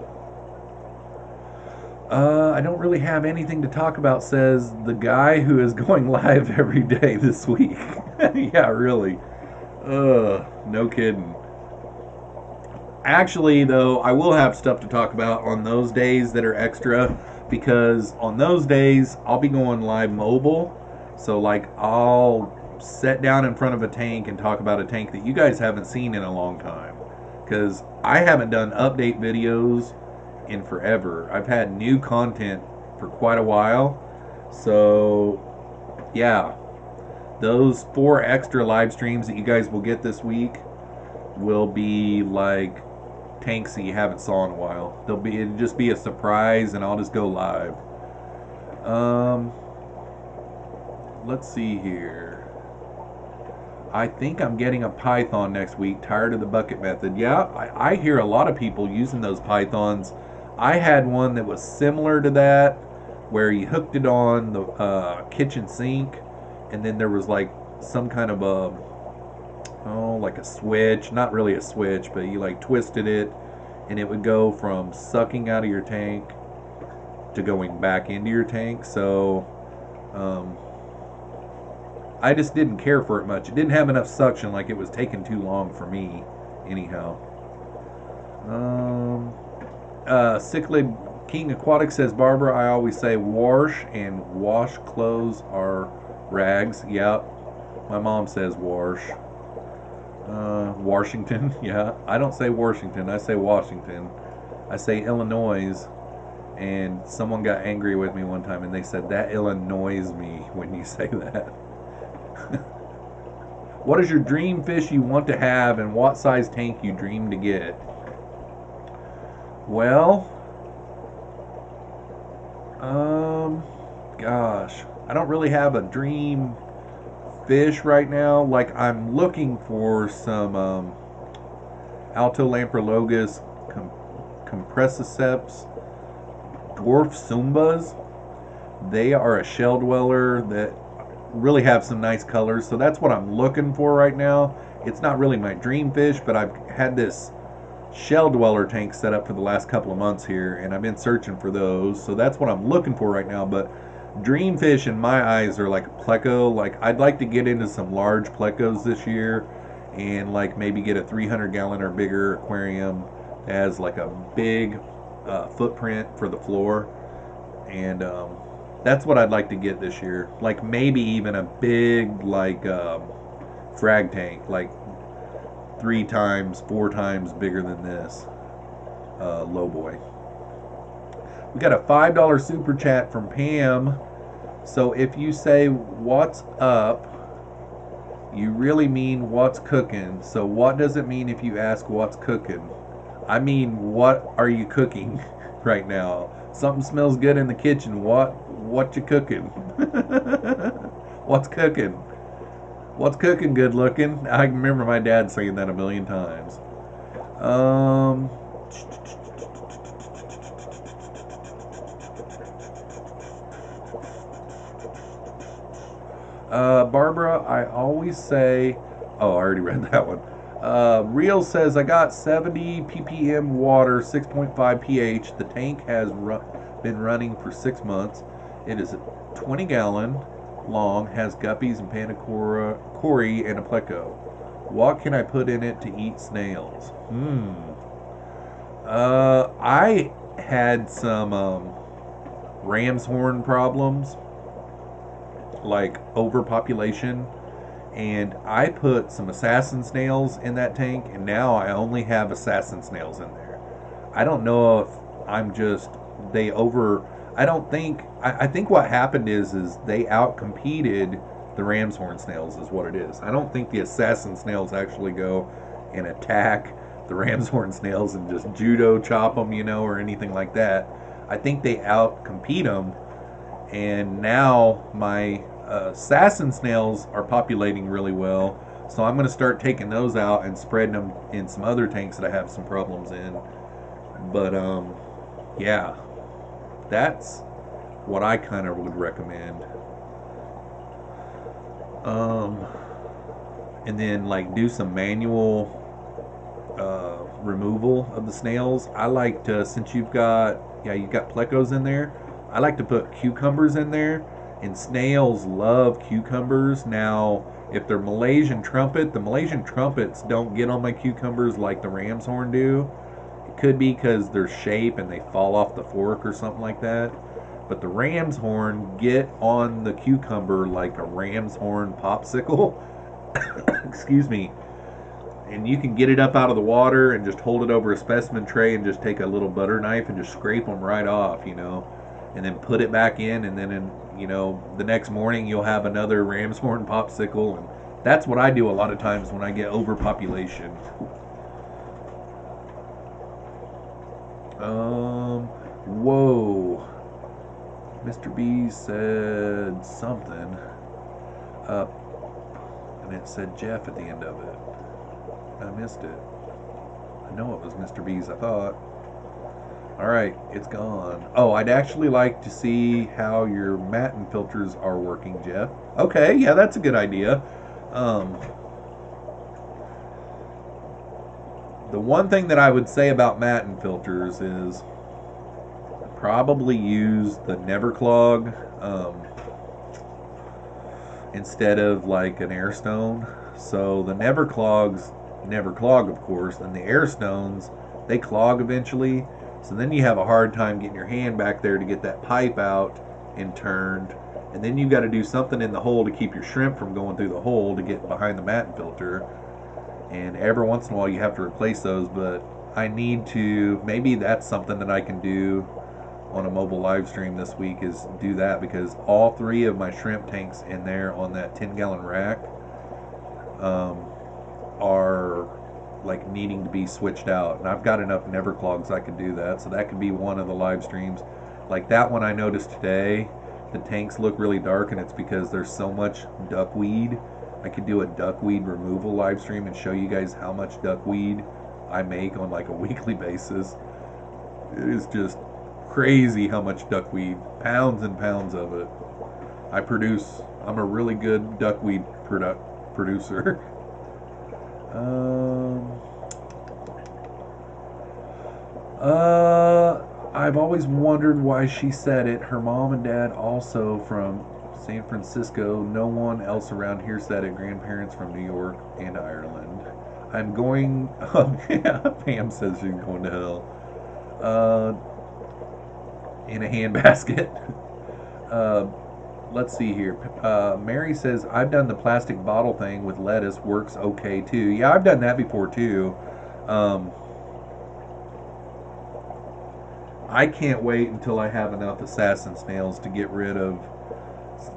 I don't really have anything to talk about, says the guy who is going live every day this week. Yeah, really. No kidding. Actually, though, I will have stuff to talk about on those days that are extra, because on those days, I'll be going live mobile. So, like, I'll sit down in front of a tank and talk about a tank that you guys haven't seen in a long time. Because I haven't done update videos in forever. I've had new content for quite a while. So, yeah. Those 4 extra live streams that you guys will get this week will be like tanks that you haven't saw in a while. It'll just be a surprise, and I'll just go live. Let's see here. I think I'm getting a python next week. Tired of the bucket method. Yeah, I hear a lot of people using those pythons. I had one that was similar to that, where you hooked it on the kitchen sink, and then there was like some kind of like a switch. Not really a switch, but you like twisted it, and it would go from sucking out of your tank to going back into your tank. So I just didn't care for it much. It didn't have enough suction, like it was taking too long for me, anyhow. Cichlid King Aquatic says, Barbara, I always say wash, and wash clothes are rags. Yep. My mom says wash. Washington, yeah. I don't say Washington, I say Washington. I say Illinois, and someone got angry with me one time, and they said, that Illinois me when you say that. What is your dream fish you want to have, and what size tank you dream to get? Well, gosh, I don't really have a dream fish right now. Like, I'm looking for some Altolamprologus compressiceps dwarf sumbas. They are a shell dweller that really have some nice colors, so that's what I'm looking for right now. It's not really my dream fish, but I've had this shell dweller tank set up for the last couple of months here, and I've been searching for those, so that's what I'm looking for right now. But dream fish in my eyes are like a pleco. Like, I'd like to get into some large plecos this year, and like maybe get a 300-gallon or bigger aquarium that has like a big footprint for the floor, and that's what I'd like to get this year. Like maybe even a big like frag tank, like 3 times, 4 times bigger than this low boy. We got a $5 super chat from Pam. So if you say what's up, you really mean what's cooking. So what does it mean if you ask what's cooking? I mean, what are you cooking right now? Something smells good in the kitchen. What you cooking? What's cooking? What's cooking good looking? I remember my dad saying that a million times. Barbara, I always say, oh, I already read that one. Real says, I got 70 ppm water, 6.5 pH. The tank has been running for 6 months. It is 20 gallon long, has guppies and panacori and a pleco. What can I put in it to eat snails? I had some ram's horn problems, like overpopulation, and I put some assassin snails in that tank, and now I only have assassin snails in there. I don't know if I'm just they over. I don't think. I think what happened is they outcompeted the ram's horn snails is what it is. I don't think the assassin snails actually go and attack the ram's horn snails and just judo chop them, or anything like that. I think they outcompete them, and now my assassin snails are populating really well. So I'm going to start taking those out and spreading them in some other tanks that I have some problems in. But yeah, that's what I kind of would recommend. And then like do some manual removal of the snails. I like to, since you've got plecos in there, I like to put cucumbers in there, and snails love cucumbers. Now, if they're Malaysian trumpet, the Malaysian trumpets don't get on my cucumbers like the ram's horn do. It could be because their shape and they fall off the fork or something like that. But the ram's horn get on the cucumber like a ram's horn popsicle. Excuse me. And you can get it up out of the water and just hold it over a specimen tray and just take a little butter knife and just scrape them right off, and then put it back in, and then the next morning you'll have another ram's horn popsicle. And that's what I do a lot of times when I get overpopulation. Whoa. Mr. B said something up, and it said Jeff at the end of it. I missed it. I know it was Mr. B's, I thought. Alright, it's gone. Oh, I'd actually like to see how your matin filters are working, Jeff. Okay, yeah, that's a good idea. The one thing that I would say about matin filters is probably use the Never Clog instead of like an air stone. So the Never Clogs never clog, of course, and the air stones, they clog eventually. So then you have a hard time getting your hand back there to get that pipe out and turned, and then you've got to do something in the hole to keep your shrimp from going through the hole to get behind the matin filter. And every once in a while you have to replace those, but I need to, maybe that's something that I can do on a mobile live stream this week, is do that, because all 3 of my shrimp tanks in there on that 10-gallon rack are like needing to be switched out, and I've got enough Never Clogs I could do that. So that could be one of the live streams. Like that one I noticed today, the tanks look really dark, and it's because there's so much duckweed. I could do a duckweed removal live stream and show you guys how much duckweed I make on like a weekly basis. It is just crazy how much duckweed, pounds and pounds of it I produce. I'm a really good duckweed producer. I've always wondered why she said it. Her mom and dad also from San Francisco. No one else around here said it. Grandparents from New York and Ireland. I'm going... Oh, yeah, Pam says she's going to hell. In a handbasket. Let's see here. Mary says, I've done the plastic bottle thing with lettuce. Works okay, too. Yeah, I've done that before, too. I can't wait until I have enough assassin snails to get rid of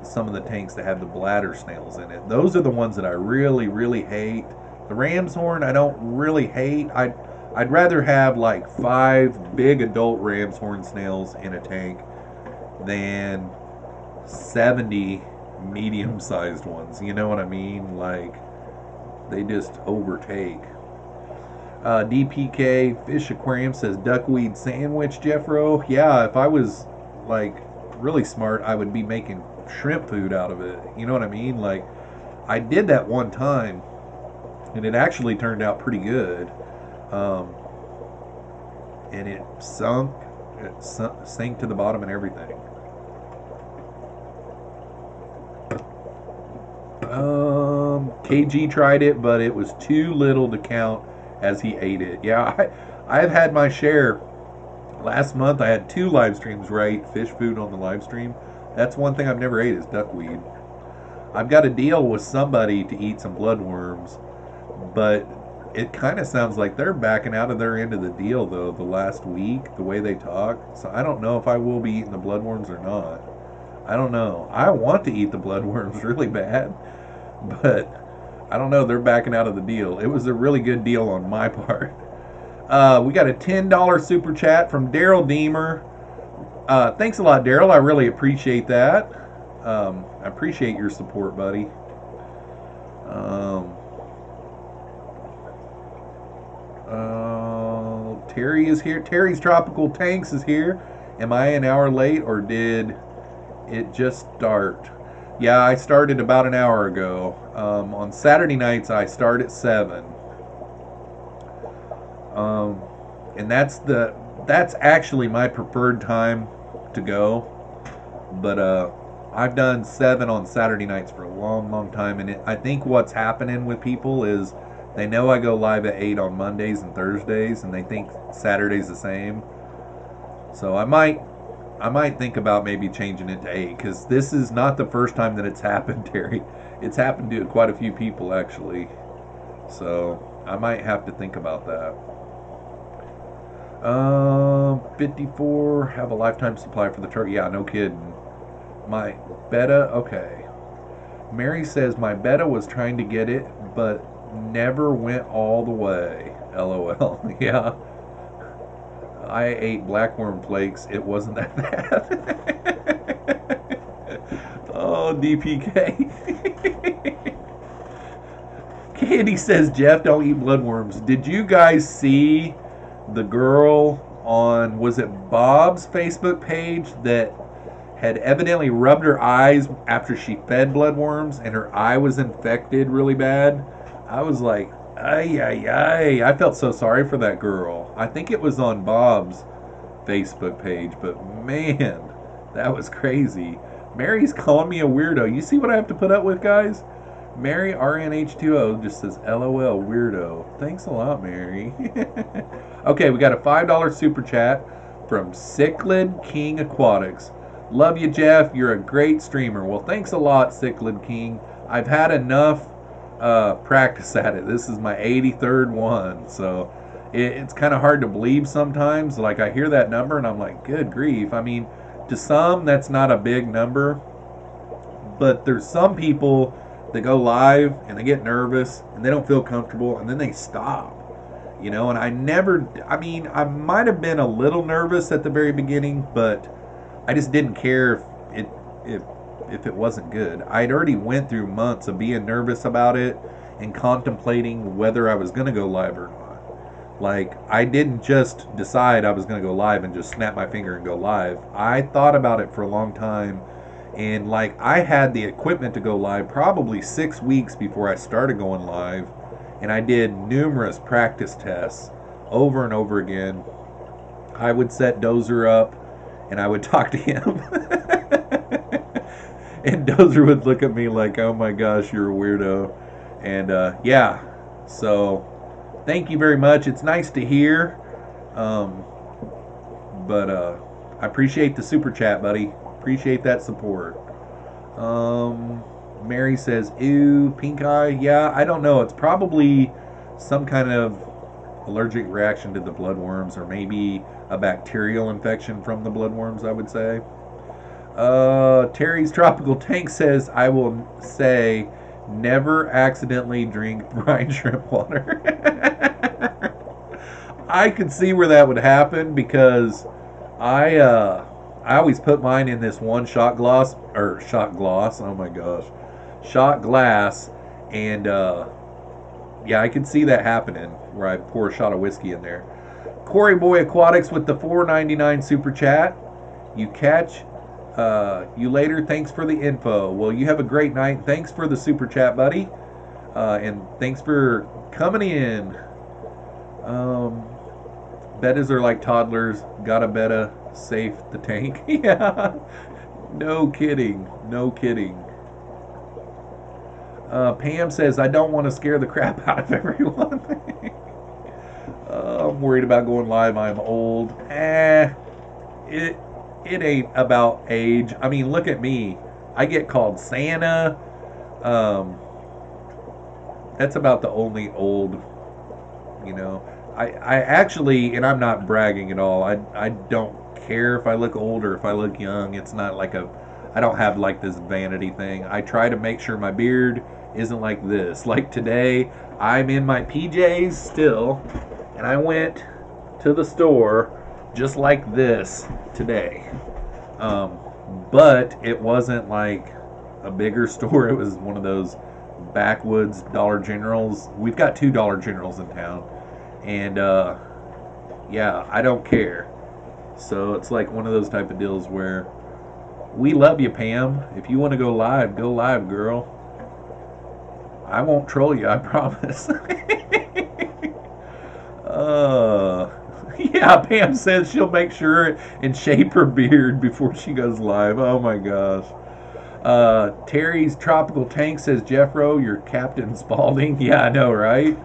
some of the tanks that have the bladder snails in it. Those are the ones that I really, really hate. The ram's horn, I don't really hate. I'd rather have like 5 big adult ram's horn snails in a tank than 70 medium-sized ones. You know what I mean? Like, they just overtake. DPK Fish Aquarium says duckweed sandwich, Jeffro. Yeah, if I was like really smart, I would be making shrimp food out of it. You know what I mean? Like, I did that one time, and it actually turned out pretty good. And it sank to the bottom and everything. KG tried it, but it was too little to count as he ate it. Yeah, I've had my share Last month I had 2 live streams where I ate fish food on the live stream. That's one thing I've never ate is duckweed. I've got a deal with somebody to eat some bloodworms, but it kind of sounds like they're backing out of their end of the deal though the last week, the way they talk. So I don't know if I will be eating the bloodworms or not. I don't know. I want to eat the bloodworms really bad, but I don't know. They're backing out of the deal. It was a really good deal on my part. We got a $10 super chat from Daryl Deemer. Thanks a lot, Daryl. I really appreciate that. I appreciate your support, buddy. Terry is here. Terry's Tropical Tanks is here. Am I an hour late or did it just start? Yeah, I started about an hour ago. On Saturday nights, I start at 7. And that's actually my preferred time to go. But I've done 7 on Saturday nights for a long, long time, and I think what's happening with people is they know I go live at 8 on Mondays and Thursdays, and they think Saturday's the same. So I might think about maybe changing it to 8, because this is not the first time that it's happened, Terry. It's happened to quite a few people, actually. So I might have to think about that. 54, have a lifetime supply for the turkey. Yeah, no kidding. My betta, okay. Mary says, my betta was trying to get it, but never went all the way. LOL. Yeah. I ate blackworm flakes. It wasn't that bad. Oh, DPK. Candy says, Jeff, don't eat bloodworms. Did you guys see the girl on, was it Bob's Facebook page that had evidently rubbed her eyes after she fed bloodworms and her eye was infected really bad? I was like, ay, ay, ay. I felt so sorry for that girl. I think it was on Bob's Facebook page, but man, that was crazy. Mary's calling me a weirdo. You see what I have to put up with, guys? Mary RNH2O just says, LOL, weirdo. Thanks a lot, Mary. Okay, we got a $5 super chat from Cichlid King Aquatics. Love you, Jeff. You're a great streamer. Well, thanks a lot, Cichlid King. I've had enough practice at it. This is my 83rd one, so it's kind of hard to believe sometimes. Like, I hear that number and I'm like, good grief. I mean, to some, that's not a big number, but there's some people that go live and they get nervous and they don't feel comfortable and then they stop. You know, and I might have been a little nervous at the very beginning, but I just didn't care if it wasn't good. I'd already went through months of being nervous about it and contemplating whether I was going to go live or not. Like, I didn't just decide I was going to go live and just snap my finger and go live. I thought about it for a long time, and like, I had the equipment to go live probably 6 weeks before I started going live, and I did numerous practice tests over and over again. I would set Dozer up and I would talk to him. And Dozer would look at me like, oh my gosh, you're a weirdo. And yeah, so thank you very much. It's nice to hear. But I appreciate the super chat, buddy. Appreciate that support. Mary says, ew, pink eye. Yeah, I don't know. It's probably some kind of allergic reaction to the bloodworms, or maybe a bacterial infection from the bloodworms, I would say. Terry's Tropical Tank says, I will say, never accidentally drink brine shrimp water. I could see where that would happen, because I always put mine in this one shot glass, oh my gosh, shot glass, and yeah, I could see that happening, where I pour a shot of whiskey in there. Corey Boy Aquatics with the $4.99 super chat. You catch you later. Thanks for the info. Well, you have a great night. Thanks for the super chat, buddy. And thanks for coming in. Bettas are like toddlers. Got a betta. Safe the tank. Yeah. No kidding. No kidding. Pam says, I don't want to scare the crap out of everyone. I'm worried about going live. I'm old. It ain't about age. I mean, look at me. I get called Santa. That's about the only old, you know. I actually, and I'm not bragging at all. I don't care if I look old or if I look young. It's not like I don't have like this vanity thing. I try to make sure my beard isn't like this. Like today, I'm in my PJs still, and I went to the store just like this today. But it wasn't like a bigger store. It was one of those backwoods Dollar Generals. We've got 2 Dollar Generals in town, and yeah, I don't care. So it's like one of those type of deals where we love you, Pam. If you want to go live, girl. I won't troll you, I promise. Yeah, Pam says she'll make sure and shape her beard before she goes live. Oh my gosh. Terry's Tropical Tank says, Jeffro, you're Captain Spaulding. Yeah, I know, right?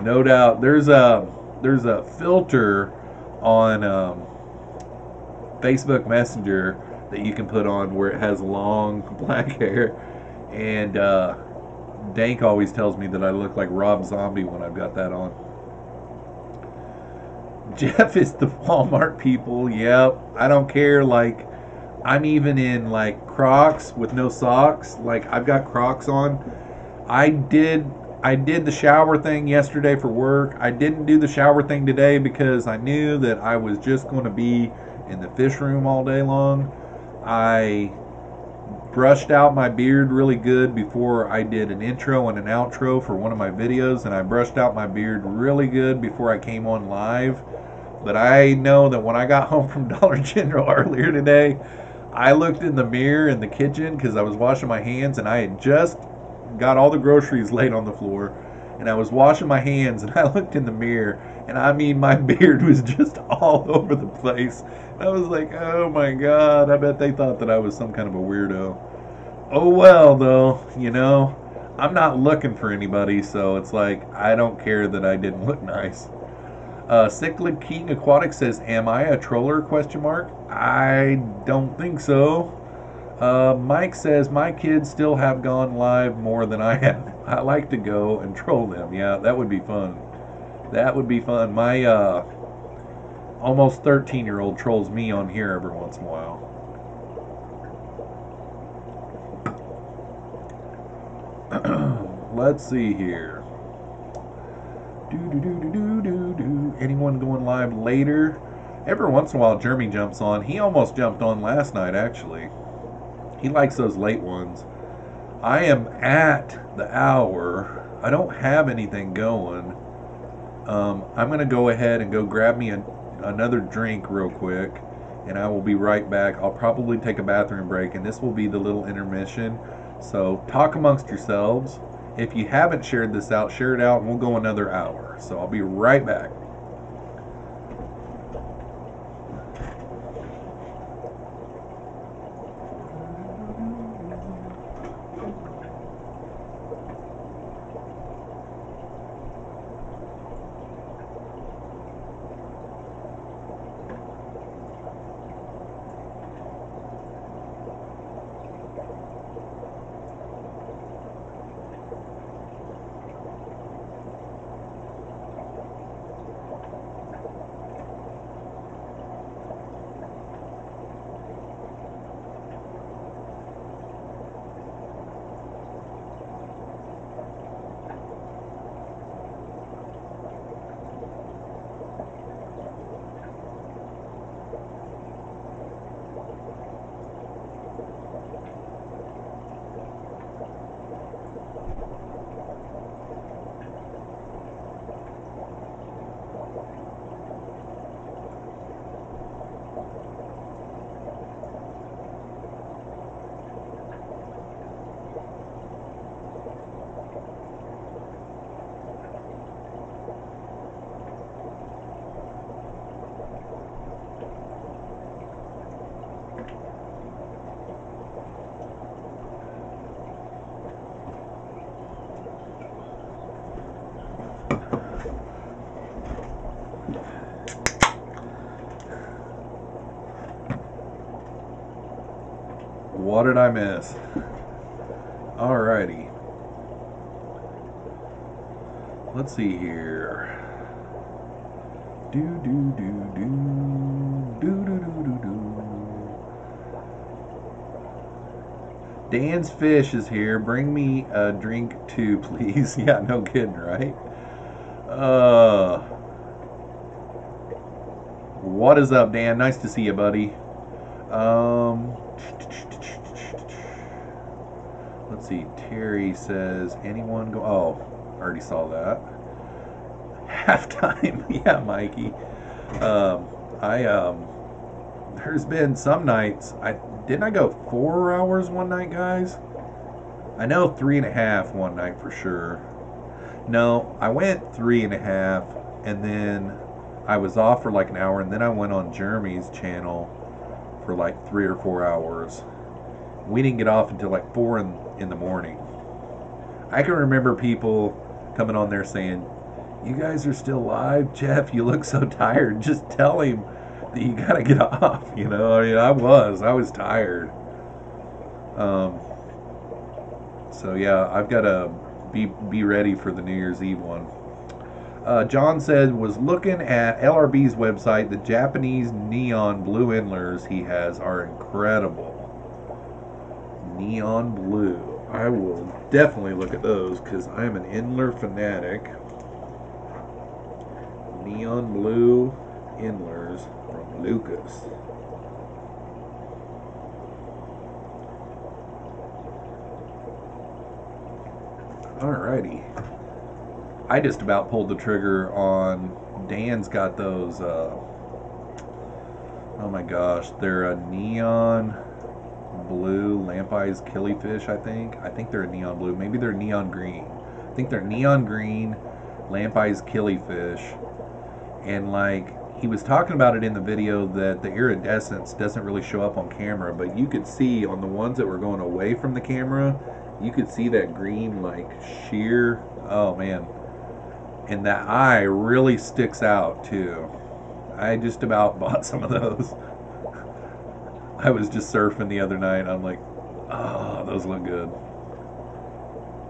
No doubt. There's a filter on Facebook Messenger that you can put on where it has long black hair, and Dank always tells me that I look like Rob Zombie when I've got that on. Jeff is the Walmart people. Yep, I don't care. Like, I'm even in like Crocs with no socks. Like, I've got Crocs on. I did the shower thing yesterday for work. I didn't do the shower thing today because I knew that I was just going to be in the fish room all day long. I brushed out my beard really good before I did an intro and an outro for one of my videos, and I brushed out my beard really good before I came on live. But I know that when I got home from Dollar General earlier today, I looked in the mirror in the kitchen because I was washing my hands, and I had just got all the groceries laid on the floor, and I was washing my hands, and I looked in the mirror, and I mean, my beard was just all over the place. I was like, oh my God, I bet they thought that I was some kind of a weirdo. Oh well, though, you know, I'm not looking for anybody, so it's like, I don't care that I didn't look nice. Cyclid King Aquatic says, am I a troller, question mark? I don't think so. Mike says, my kids still have gone live more than I have. I like to go and troll them. Yeah, that would be fun. That would be fun. My almost 13-year-old trolls me on here every once in a while. Let's see here. Anyone going live later? Every once in a while, Jeremy jumps on. He almost jumped on last night, actually. He likes those late ones. I am at the hour. I don't have anything going. I'm going to go ahead and go grab me another drink real quick, and I will be right back. I'll probably take a bathroom break, and this will be the little intermission. So talk amongst yourselves. If you haven't shared this out, share it out, and we'll go another hour. So I'll be right back. What did I miss? Alrighty. Let's see here. Do do do do do do do do do. Dan's Fish is here. Bring me a drink too, please. Yeah, no kidding, right? What is up, Dan? Nice to see you, buddy. Let's see. Terry says, anyone go? Oh, already saw that. Halftime. Yeah, Mikey. There's been some nights. Didn't I go 4 hours one night, guys? I know 3.5 one night for sure. No, I went 3.5, and then I was off for like an hour, and then I went on Jeremy's channel for like 3 or 4 hours. We didn't get off until like 4 in the morning. I can remember people coming on there saying, "You guys are still live? Jeff, you look so tired. Just tell him that you gotta get off." You know, I mean, I was tired. So yeah, I've gotta be ready for the New Year's Eve one. John said, was looking at LRB's website. The Japanese neon blue endlers he has are incredible. Neon blue. I will definitely look at those because I am an endler fanatic. Neon blue endlers from Lucas. Alrighty. I just about pulled the trigger on Dan's got those oh my gosh, they're a neon blue lamp eyes killifish, I think. I think they're a neon blue. Maybe they're neon green. I think they're neon green lamp eyes killifish. And like he was talking about it in the video that the iridescence doesn't really show up on camera, but you could see on the ones that were going away from the camera, you could see that green like sheer. Oh man. And that eye really sticks out too. I just about bought some of those. I was just surfing the other night. I'm like, oh, those look good.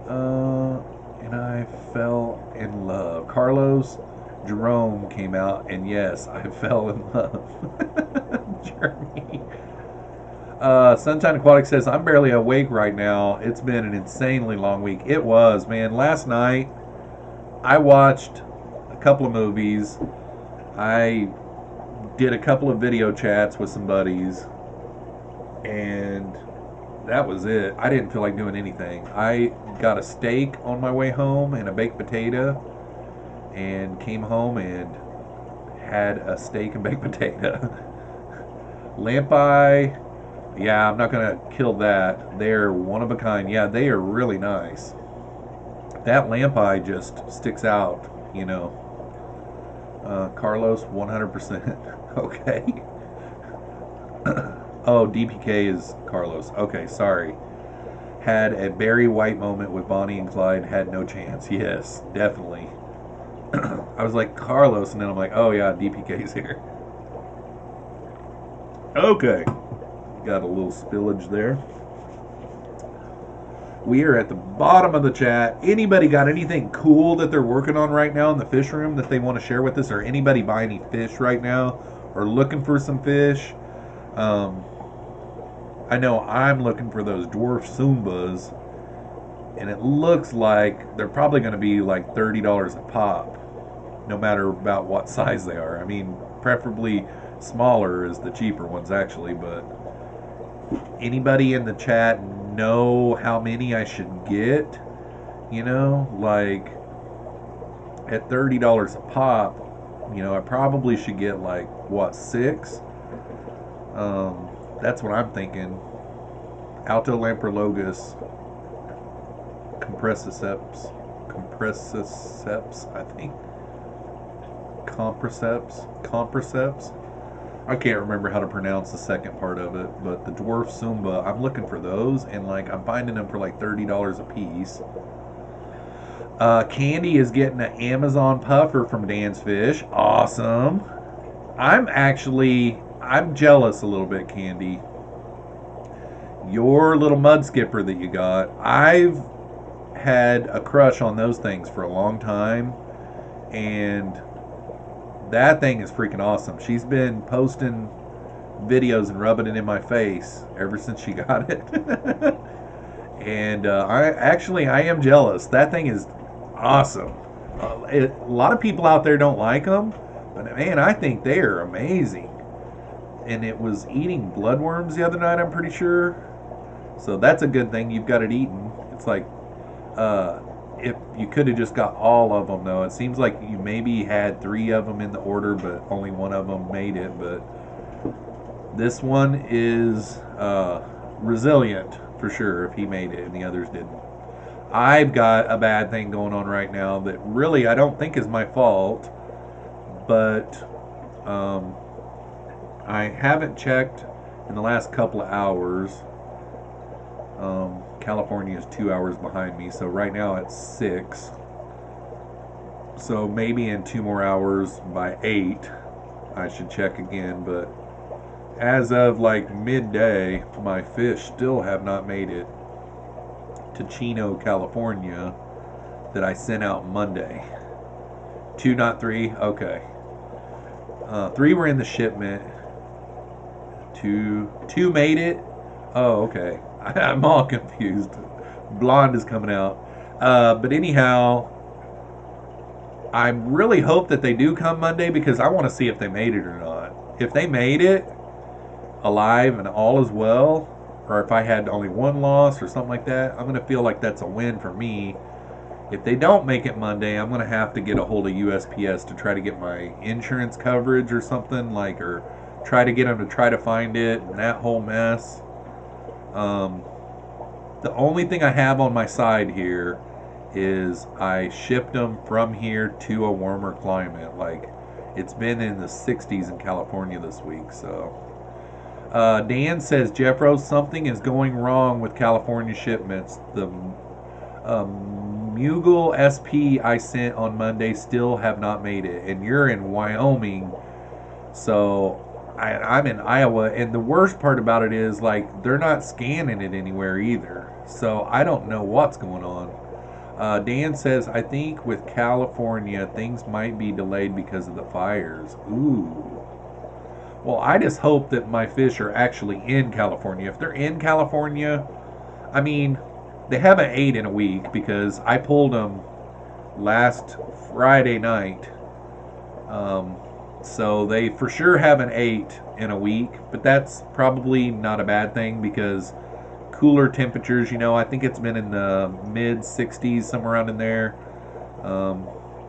And I fell in love. Carlos Jerome came out, and yes, I fell in love. Jeremy. Sunshine Aquatic says, I'm barely awake right now. It's been an insanely long week. It was, man. Last night, I watched a couple of movies. I did a couple of video chats with some buddies. And that was it. I didn't feel like doing anything. I got a steak on my way home and a baked potato, and came home and had a steak and baked potato. Lamp eye, yeah, I'm not gonna kill that. They're one of a kind. Yeah, they are really nice. That lamp eye just sticks out, you know. Carlos, 100%. Okay. Oh, DPK is Carlos. Okay, sorry. Had a Barry White moment with Bonnie and Clyde. Had no chance. Yes, definitely. I was like, Carlos, and then I'm like, oh yeah, DPK's here. Okay. Got a little spillage there. We are at the bottom of the chat. Anybody got anything cool that they're working on right now in the fish room that they want to share with us? Or anybody buy any fish right now? Or looking for some fish? I know I'm looking for those dwarf Sumbas, and it looks like they're probably going to be like $30 a pop, no matter about what size they are. I mean, preferably smaller is the cheaper ones actually, but anybody in the chat know how many I should get? You know, like at $30 a pop, you know, I probably should get like, what, 6? That's what I'm thinking. Alto Lamprologus Compressiceps, I think. Compresseps. I can't remember how to pronounce the second part of it, but the dwarf Sumba, I'm looking for those, and like I'm finding them for like $30 a piece. Candy is getting an Amazon puffer from Dan's Fish. Awesome. I'm jealous a little bit, Candy. your little mud skipper that you got, I've had a crush on those things for a long time, and that thing is freaking awesome. She's been posting videos and rubbing it in my face ever since she got it. And I am jealous. That thing is awesome. A lot of people out there don't like them, but man, I think they are amazing. And it was eating bloodworms the other night, I'm pretty sure. So that's a good thing. You've got it eaten. It's like, if you could have just got all of them, though. It seems like you maybe had 3 of them in the order, but only one of them made it. But this one is resilient for sure if he made it and the others didn't. I've got a bad thing going on right now that really I don't think is my fault, but I haven't checked in the last couple of hours. California is 2 hours behind me, so right now it's 6. So maybe in 2 more hours by 8 I should check again, but as of like midday, my fish still have not made it to Chino, California that I sent out Monday. 2, not 3? Okay. 3 were in the shipment. 2 made it? Oh, okay. I'm all confused. Blonde is coming out. But anyhow, I really hope that they do come Monday because I want to see if they made it or not. If they made it alive and all is well, or if I had only 1 loss or something like that, I'm going to feel like that's a win for me. If they don't make it Monday, I'm going to have to get a hold of USPS to try to get my insurance coverage or something, like, or try to get them to try to find it and that whole mess. The only thing I have on my side here is I shipped them from here to a warmer climate. Like, it's been in the 60s in California this week, so. Dan says, Jeffroz, something is going wrong with California shipments. The Mughal SP I sent on Monday still have not made it, and you're in Wyoming, so I'm in Iowa, and the worst part about it is, like, they're not scanning it anywhere either, so I don't know what's going on. Dan says, I think with California, things might be delayed because of the fires. Ooh. Well, I just hope that my fish are actually in California. If they're in California, I mean, they haven't ate in a week because I pulled them last Friday night. So they for sure haven't ate in a week, but that's probably not a bad thing because cooler temperatures, you know, I think it's been in the mid 60s, somewhere around in there,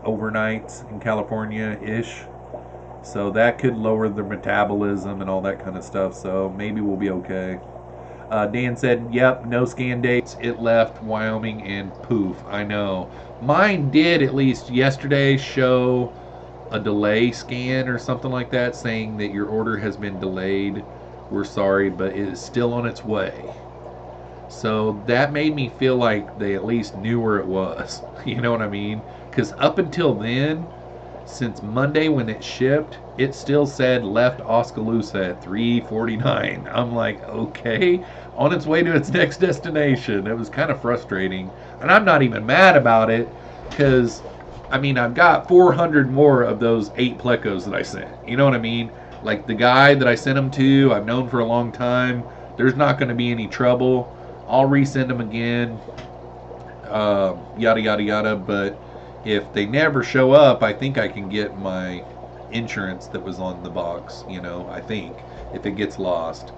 overnight in California-ish. So that could lower their metabolism and all that kind of stuff, so maybe we'll be okay. Dan said, yep, no scan dates. It left Wyoming and poof, I know. Mine did, at least yesterday, show a delay scan or something like that, saying that your order has been delayed. We're sorry, but it is still on its way. So that made me feel like they at least knew where it was. You know what I mean? Because up until then, since Monday when it shipped, it still said left Oskaloosa at 3:49. I'm like, okay, on its way to its next destination. It was kind of frustrating. And I'm not even mad about it because, I mean, I've got 400 more of those 8 plecos that I sent. You know what I mean? Like the guy that I sent them to, I've known for a long time. There's not going to be any trouble. I'll resend them again. Yada, yada, yada. But if they never show up, I think I can get my insurance that was on the box, you know, I think, if it gets lost.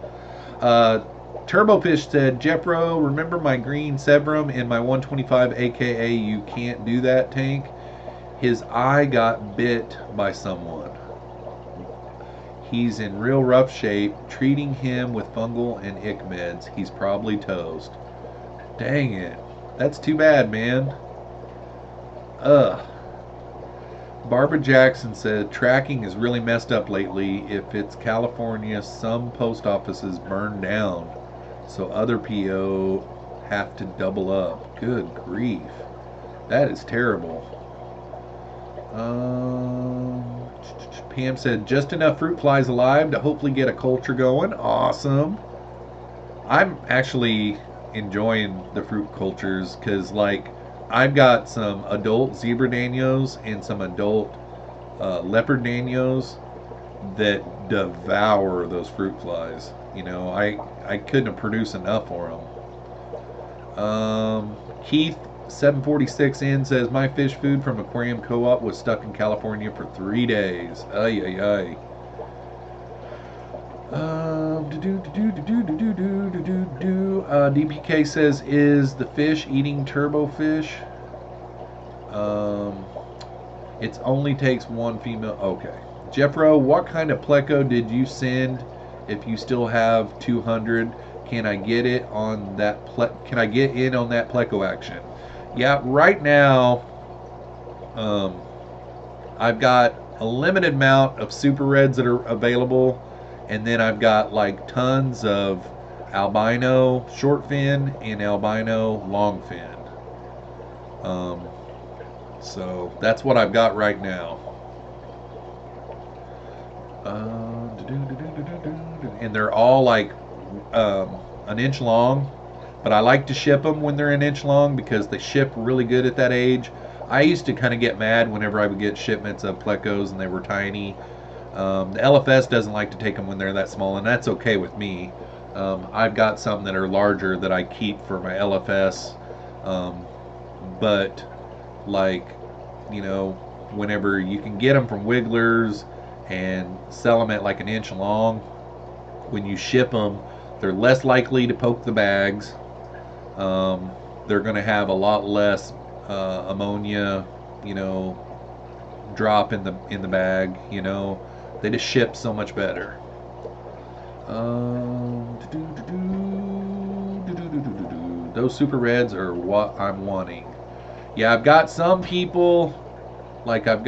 Turbofish said, Jeffro, remember my green Sebrum in my 125 aka you can't do that tank? His eye got bit by someone. He's in real rough shape. Treating him with fungal and ick meds. He's probably toast. Dang it. That's too bad, man. Ugh. Barbara Jackson said, tracking is really messed up lately. If it's California, some post offices burn down, so other PO have to double up. Good grief. That is terrible. Pam said, just enough fruit flies alive to hopefully get a culture going. Awesome. I'm actually enjoying the fruit cultures because, like, I've got some adult zebra danios and some adult leopard danios that devour those fruit flies. You know, I couldn't produce enough for them. Keith 746 in says my fish food from Aquarium Co-op was stuck in California for 3 days. Ay ay ay. DPK says, is the fish eating turbo fish? It only takes one female. Okay. Jeffro, what kind of pleco did you send? If you still have 200, can I get it on that? Can I get in on that pleco action? Yeah, right now, I've got a limited amount of super reds that are available, and then I've got like tons of albino short fin and albino long fin. So that's what I've got right now. And they're all like an inch long, but I like to ship them when they're an inch long because they ship really good at that age. I used to kind of get mad whenever I would get shipments of plecos and they were tiny. The LFS doesn't like to take them when they're that small, and that's okay with me. I've got some that are larger that I keep for my LFS, but like, you know, whenever you can get them from Wigglers and sell them at like an inch long, when you ship them, they're less likely to poke the bags. They're going to have a lot less ammonia, you know, drop in the bag. You know, they just ship so much better. Those super reds are what I'm wanting. Yeah, I've got some people, like I've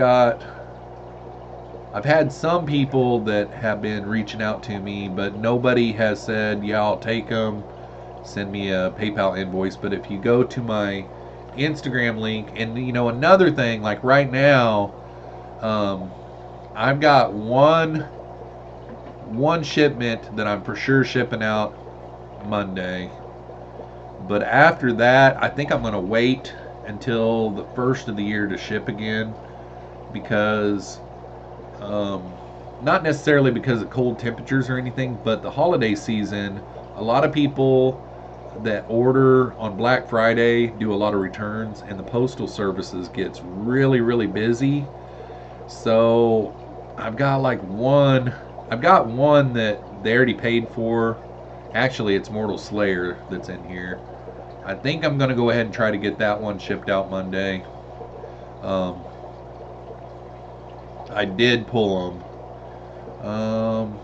had some people that have been reaching out to me, but nobody has said, yeah, I'll take them, send me a PayPal invoice. But if you go to my Instagram link, and you know, another thing, like right now, I've got one shipment that I'm for sure shipping out Monday. But after that, I think I'm going to wait until the first of the year to ship again, because not necessarily because of cold temperatures or anything, but the holiday season, a lot of people that order on Black Friday do a lot of returns, and the postal services gets really, really busy. So I've got one that they already paid for. Actually, it's Mortal Slayer that's in here. I think I'm going to go ahead and try to get that one shipped out Monday. I did pull them.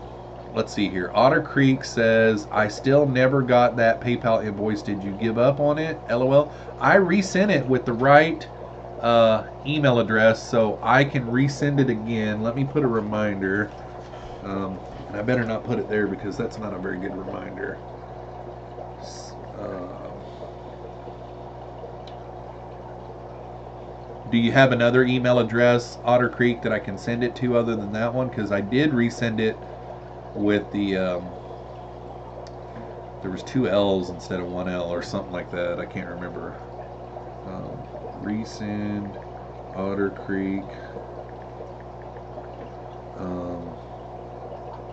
Let's see here. Otter Creek says, I still never got that PayPal invoice. Did you give up on it? LOL. I resent it with the right email address, so I can resend it again. Let me put a reminder. And I better not put it there because that's not a very good reminder. Do you have another email address, Otter Creek, that I can send it to other than that one? Because I did resend it with the, there was 2 L's instead of 1 L or something like that. I can't remember. Resend Otter Creek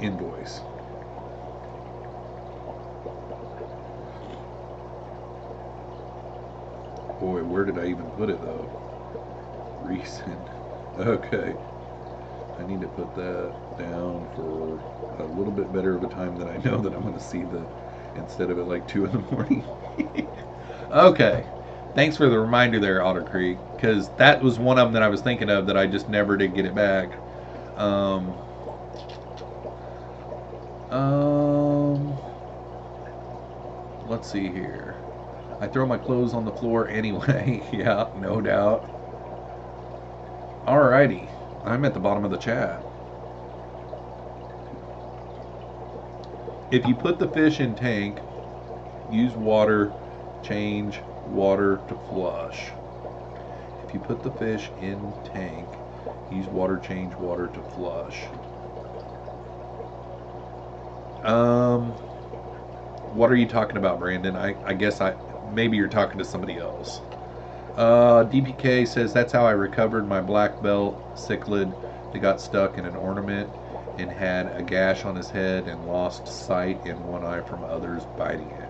invoice. Boy, where did I even put it though? Resend. Okay. I need to put that down for a little bit better of a time than I know that I'm going to see the, instead of at like 2 in the morning. Okay. Thanks for the reminder there, Otter Creek, because that was one of them that I was thinking of that I just never did get it back. Let's see here. I throw my clothes on the floor anyway. Yeah, no doubt. Alrighty. I'm at the bottom of the chat. If you put the fish in tank, use water, change water to flush. If you put the fish in tank, use water, change water to flush. what are you talking about, Brandon? I guess maybe you're talking to somebody else. DPK says that's how I recovered my black belt cichlid that got stuck in an ornament and had a gash on his head and lost sight in one eye from others biting it.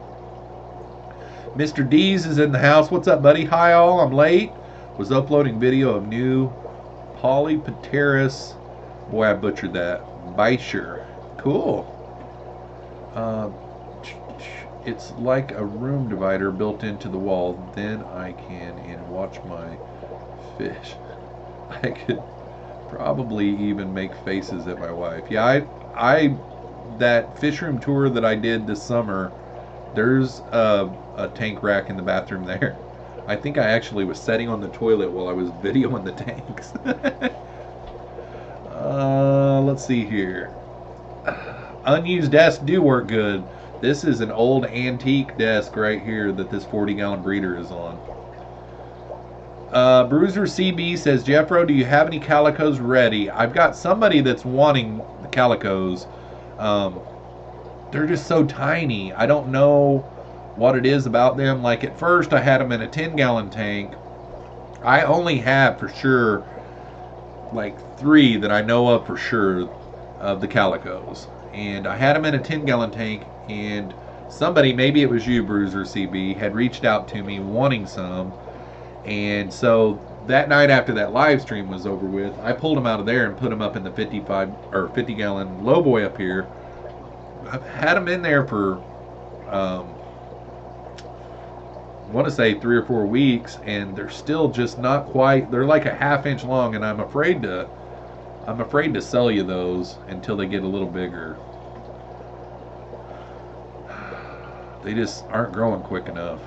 Mr. D's is in the house. What's up, buddy? Hi, all. I'm late. Was uploading video of new Polypteris. Boy, I butchered that. Beischer. Cool. It's like a room divider built into the wall. Then I can watch my fish. I could probably even make faces at my wife. Yeah, I that fish room tour that I did this summer, there's a tank rack in the bathroom there. I think I actually was sitting on the toilet while I was videoing the tanks. Let's see here. Unused desks do work good. This is an old antique desk right here that this 40-gallon breeder is on. Bruiser CB says, Jeffro, do you have any calicos ready? I've got somebody that's wanting the calicos. They're just so tiny. I don't know what it is about them. Like at first I had them in a 10-gallon tank. I only have for sure like 3 that I know of for sure of the calicos. And I had them in a 10-gallon tank, and somebody, maybe it was you, Bruiser CB, had reached out to me wanting some. And so that night after that live stream was over with, I pulled them out of there and put them up in the 50-gallon lowboy up here. I've had them in there for I want to say 3 or 4 weeks, and they're still just not quite. They're like a ½ inch long, and I'm afraid to sell you those until they get a little bigger. They just aren't growing quick enough.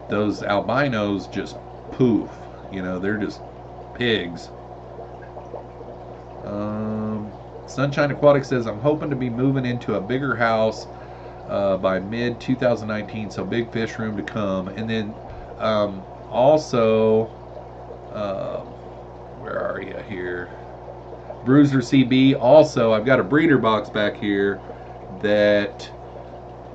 Those albinos just poof. You know, they're just pigs. Sunshine Aquatic says, I'm hoping to be moving into a bigger house by mid 2019, so big fish room to come. And then also, where are you here? Bruiser CB. Also, I've got a breeder box back here that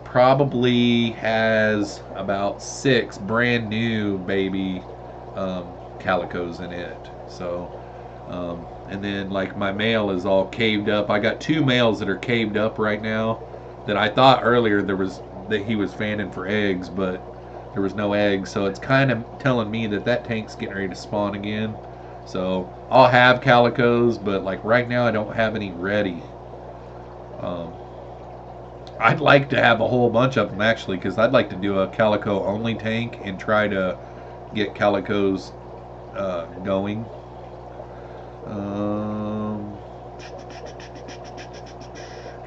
probably has about 6 brand new baby calicos in it. So, and then like my male is all caved up. I got 2 males that are caved up right now that I thought earlier that he was fanning for eggs, but there was no eggs. So it's kind of telling me that tank's getting ready to spawn again. So I'll have calicos, but like right now I don't have any ready. I'd like to have a whole bunch of them actually, because I'd like to do a calico only tank and try to get calicos going.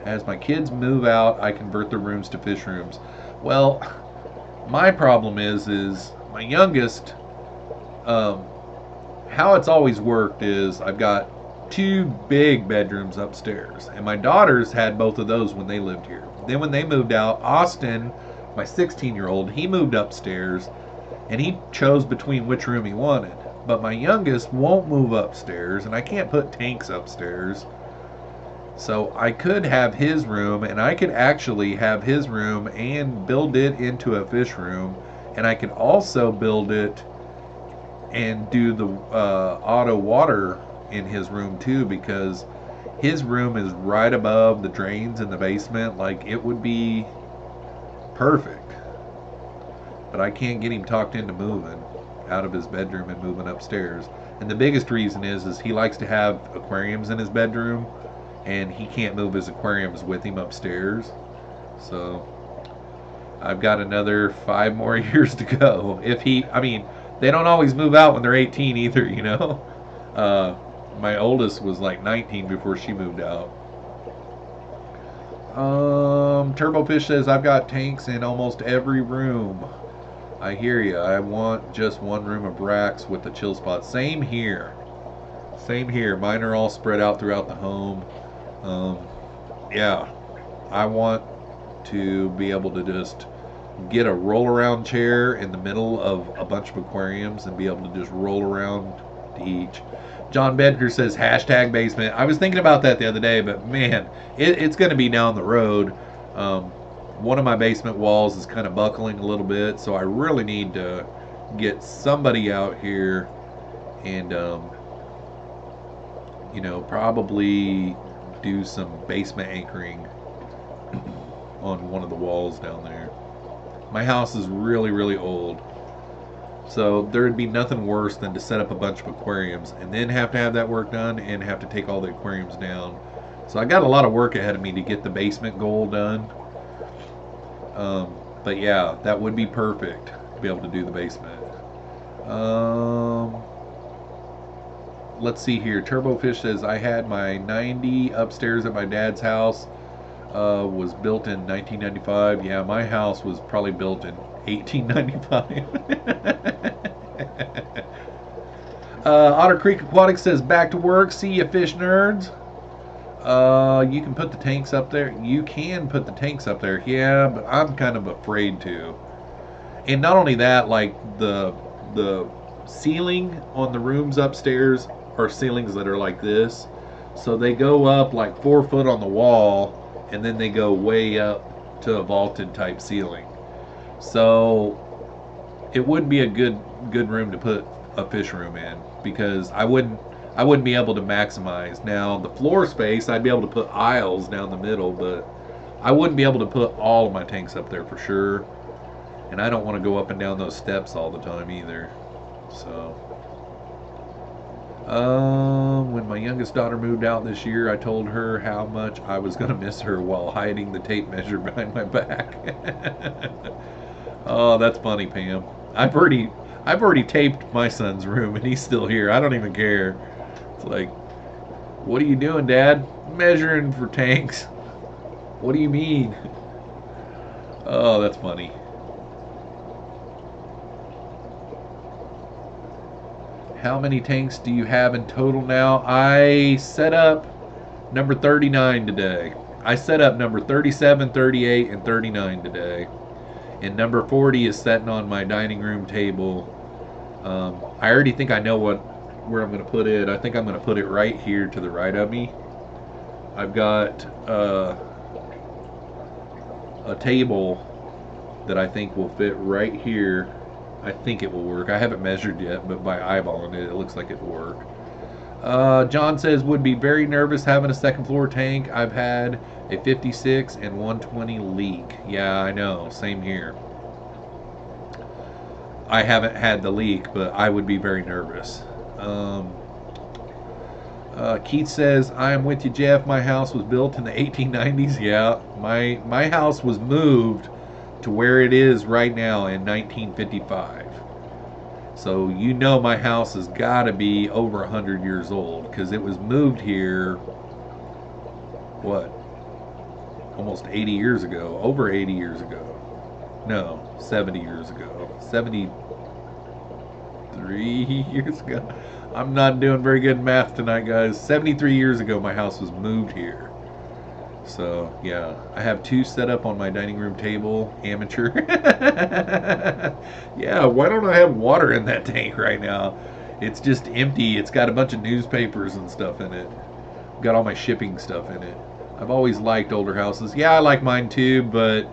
As my kids move out, I convert the rooms to fish rooms. Well, my problem is my youngest, how it's always worked is I've got 2 big bedrooms upstairs, and my daughters had both of those when they lived here. Then when they moved out, Austin, my 16-year-old, he moved upstairs, and he chose between which room he wanted. But my youngest won't move upstairs, and I can't put tanks upstairs. So I could have his room, and I could actually have his room and build it into a fish room, and I could also build it and do the auto water in his room too, because his room is right above the drains in the basement. Like, it would be perfect. But I can't get him talked into moving out of his bedroom and moving upstairs. And the biggest reason is he likes to have aquariums in his bedroom, and he can't move his aquariums with him upstairs. So I've got another 5 more years to go. I mean, they don't always move out when they're 18 either, you know. My oldest was like 19 before she moved out. Turbofish says, I've got tanks in almost every room. I hear you. I want just one room of racks with the chill spot. Same here. Same here. Mine are all spread out throughout the home. Yeah. I want to be able to just get a roll around chair in the middle of a bunch of aquariums and be able to just roll around to each. John Bedker says hashtag basement. I was thinking about that the other day, but man, it's going to be down the road. one of my basement walls is kind of buckling a little bit, so I really need to get somebody out here and you know, probably do some basement anchoring on one of the walls down there. My house is really, really old, so there'd be nothing worse than to set up a bunch of aquariums and then have to have that work done and have to take all the aquariums down. So I got a lot of work ahead of me to get the basement goal done. But yeah, that would be perfect to be able to do the basement. Let's see here. Turbofish says, I had my 90 upstairs at my dad's house. Was built in 1995. Yeah, my house was probably built in 1895. Otter Creek Aquatic says, back to work. See ya, fish nerds. You can put the tanks up there. You can put the tanks up there. Yeah, but I'm kind of afraid to. And not only that, like the ceiling on the rooms upstairs are ceilings that are like this. So they go up like 4 foot on the wall, and then they go way up to a vaulted type ceiling. So it wouldn't be a good room to put a fish room in, because I wouldn't be able to maximize. Now the floor space, I'd be able to put aisles down the middle, but I wouldn't be able to put all of my tanks up there for sure. And I don't want to go up and down those steps all the time either. So when my youngest daughter moved out this year, I told her how much I was going to miss her while hiding the tape measure behind my back. Oh, that's funny, Pam. I've already taped my son's room, and he's still here. I don't even care. It's like, what are you doing, Dad? Measuring for tanks. What do you mean? Oh, that's funny. How many tanks do you have in total now? I set up number 39 today. I set up number 37, 38, and 39 today. And number 40 is sitting on my dining room table. I already think I know where I'm going to put it. I think I'm going to put it right here to the right of me. I've got a table that I think will fit right here. I think it will work. I haven't measured yet, but by eyeballing it, it looks like it will work. John says, would be very nervous having a second floor tank. I've had a 56 and 120 leak. Yeah, I know. Same here. I haven't had the leak, but I would be very nervous. Keith says, I am with you, Jeff. My house was built in the 1890s. Yeah, my house was moved to where it is right now in 1955. So you know my house has got to be over 100 years old, because it was moved here, what, almost 80 years ago, over 80 years ago. No, 70 years ago. 73 years ago. I'm not doing very good math tonight, guys. 73 years ago my house was moved here. So, yeah, I have 2 set up on my dining room table. Amateur. Yeah, why don't I have water in that tank right now? It's just empty. It's got a bunch of newspapers and stuff in it. Got all my shipping stuff in it. I've always liked older houses. Yeah, I like mine too, but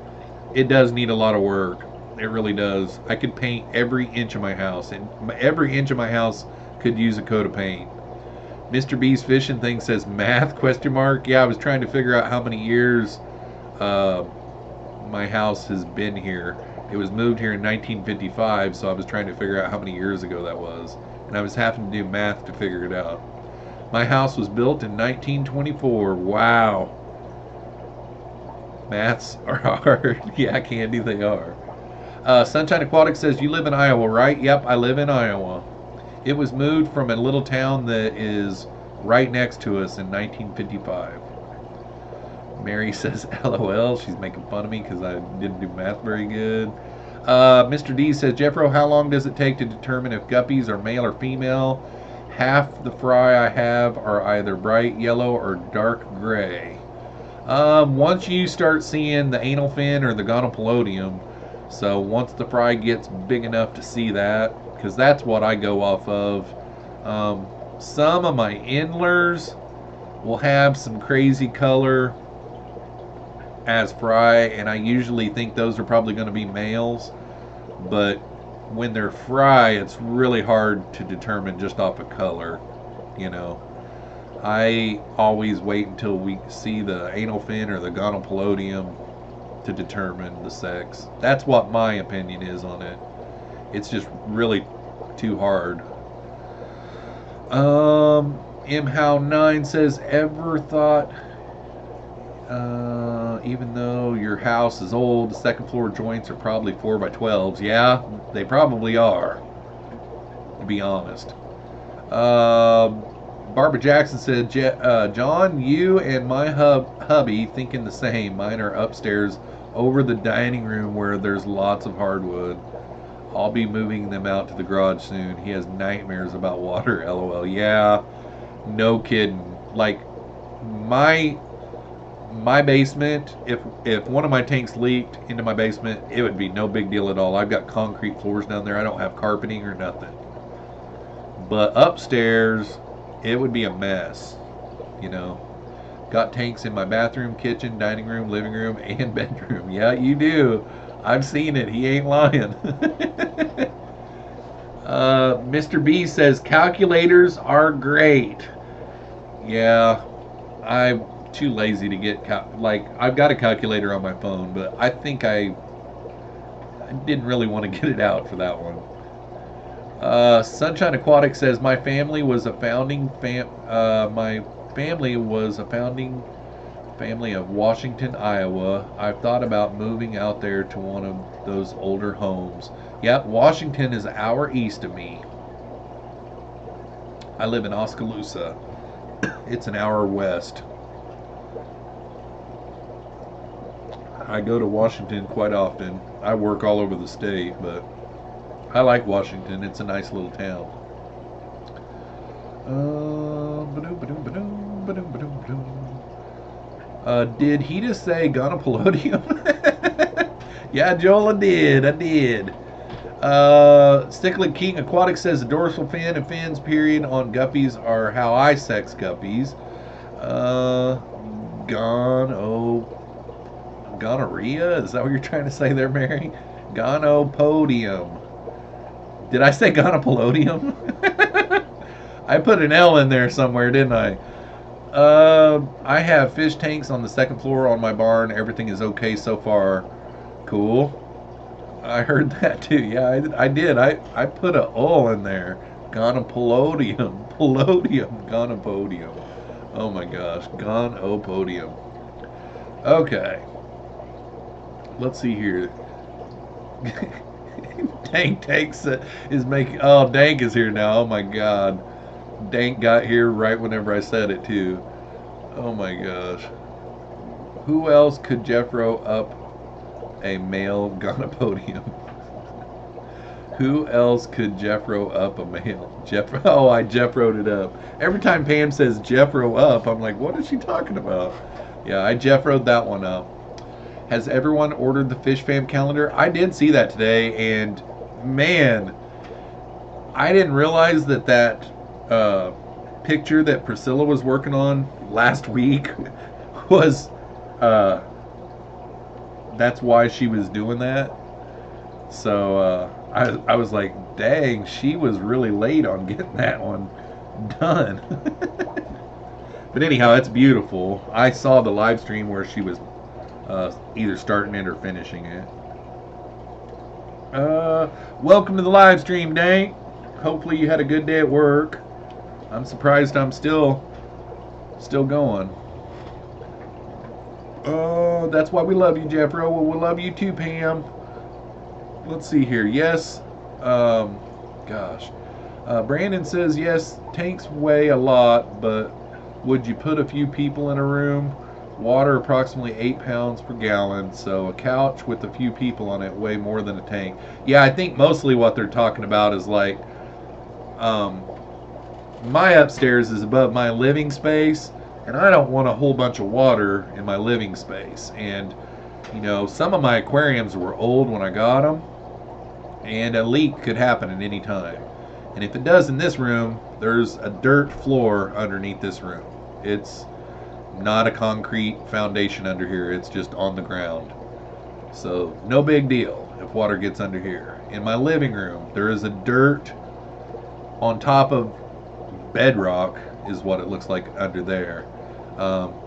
it does need a lot of work. It really does. I could paint every inch of my house, and every inch of my house could use a coat of paint. Mr. B's fishing thing says math question mark. Yeah, I was trying to figure out how many years my house has been here. It was moved here in 1955, so I was trying to figure out how many years ago that was. And I was having to do math to figure it out. My house was built in 1924. Wow. Maths are hard. Yeah, Candy, they are. Sunshine Aquatic says, you live in Iowa, right? Yep, I live in Iowa. It was moved from a little town that is right next to us in 1955. Mary says, LOL. She's making fun of me because I didn't do math very good. Mr. D says, Jeffro, how long does it take to determine if guppies are male or female? Half the fry I have are either bright yellow or dark gray. Once you start seeing the anal fin or the gonopelodium, so once the fry gets big enough to see that, because that's what I go off of. Some of my endlers will have some crazy color, as fry, and I usually think those are probably going to be males, but when they're fry, it's really hard to determine just off of color, you know. I always wait until we see the anal fin or the gonopalodium to determine the sex. That's what my opinion is on it. It's just really too hard. How9 says, ever thought, even though your house is old, the second floor joints are probably 4x12s. Yeah, they probably are, to be honest. Barbara Jackson said, John, you and my hubby thinking the same. Mine are upstairs over the dining room where there's lots of hardwood. I'll be moving them out to the garage soon. He has nightmares about water, lol. Yeah, no kidding. Like, my basement, if one of my tanks leaked into my basement, it would be no big deal at all. I've got concrete floors down there. I don't have carpeting or nothing. But upstairs, it would be a mess, you know. Got tanks in my bathroom, kitchen, dining room, living room, and bedroom. Yeah, you do. I've seen it. He ain't lying. Mr. B says, calculators are great. Yeah, I'm too lazy to get, I've got a calculator on my phone, but I think I didn't really want to get it out for that one. Sunshine Aquatic says, my family was a founding family of Washington, Iowa. I've thought about moving out there to one of those older homes. Yep, Washington is an hour east of me. I live in Oskaloosa. It's an hour west. I go to Washington quite often. I work all over the state, but I like Washington. It's a nice little town. Did he just say gonopalodium? Yeah, Joel, I did. Stickling King Aquatic says the dorsal fin and fins period on guppies are how I sex guppies. Gonorrhea? Is that what you're trying to say there, Mary? Gonopodium. Did I say gonopalodium? I put an L in there somewhere, didn't I? I have fish tanks on the second floor on my barn. Everything is okay so far. Cool. I heard that too. Yeah, I did. I put a O in there. Gonopalodium. Pallodium. Gonopodium. Oh my gosh. Gonopodium. Okay. Let's see here. Dank is making. Oh, Dank is here now. Oh my God. Dank got here right whenever I said it too. Oh my gosh. Who else could Jeffro up a male gonopodium? Who else could Jeffro up a male? Oh, I Jeffro'd it up. Every time Pam says Jeffro up, I'm like, what is she talking about? Yeah, I Jeffro'd that one up. Has everyone ordered the Fish Fam calendar? I did see that today, and man, I didn't realize that picture that Priscilla was working on last week was that's why she was doing that. So I was like, dang, she was really late on getting that one done. But anyhow, it's beautiful. I saw the live stream where she was either starting it or finishing it. Welcome to the live stream, Dank. Hopefully you had a good day at work. I'm surprised I'm still going. Oh, that's why we love you, Jeffro. Well, we love you too, Pam. Let's see here. Yes. Gosh. Brandon says, yes, tanks weigh a lot, but would you put a few people in a room? Water approximately 8 pounds per gallon, so a couch with a few people on it weigh more than a tank. Yeah, I think mostly what they're talking about is like, my upstairs is above my living space, and I don't want a whole bunch of water in my living space. And, you know, some of my aquariums were old when I got them, and a leak could happen at any time. And if it does in this room, there's a dirt floor underneath this room. It's not a concrete foundation under here. It's just on the ground. So no big deal if water gets under here. In my living room, there is a dirt on top of bedrock is what it looks like under there.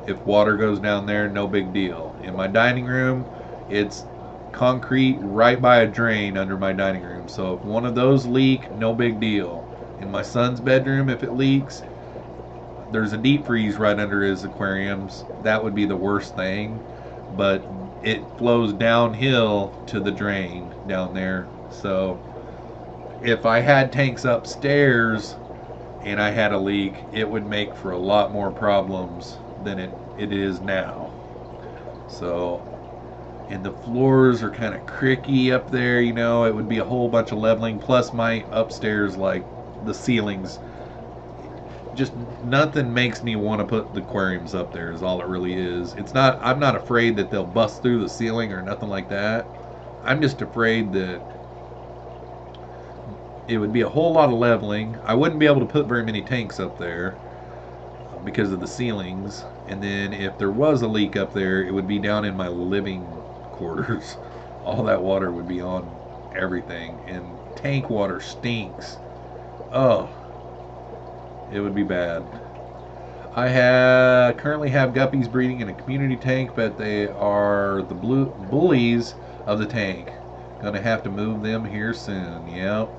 If water goes down there, no big deal. In my dining room, it's concrete right by a drain under my dining room. So if one of those leak, no big deal. In my son's bedroom, if it leaks, there's a deep freeze right under his aquariums. That would be the worst thing, but it flows downhill to the drain down there. So if I had tanks upstairs and I had a leak, it would make for a lot more problems than it is now. So, and the floors are kind of cricky up there, you know, it would be a whole bunch of leveling, plus my upstairs, like the ceilings, just nothing makes me want to put the aquariums up there is all it really is. It's not, I'm not afraid that they'll bust through the ceiling or nothing like that. I'm just afraid that it would be a whole lot of leveling. I wouldn't be able to put very many tanks up there because of the ceilings. And then if there was a leak up there, it would be down in my living quarters. All that water would be on everything. And tank water stinks. Oh, it would be bad. I currently have guppies breeding in a community tank, but they are the bullies of the tank. Gonna have to move them here soon. Yep.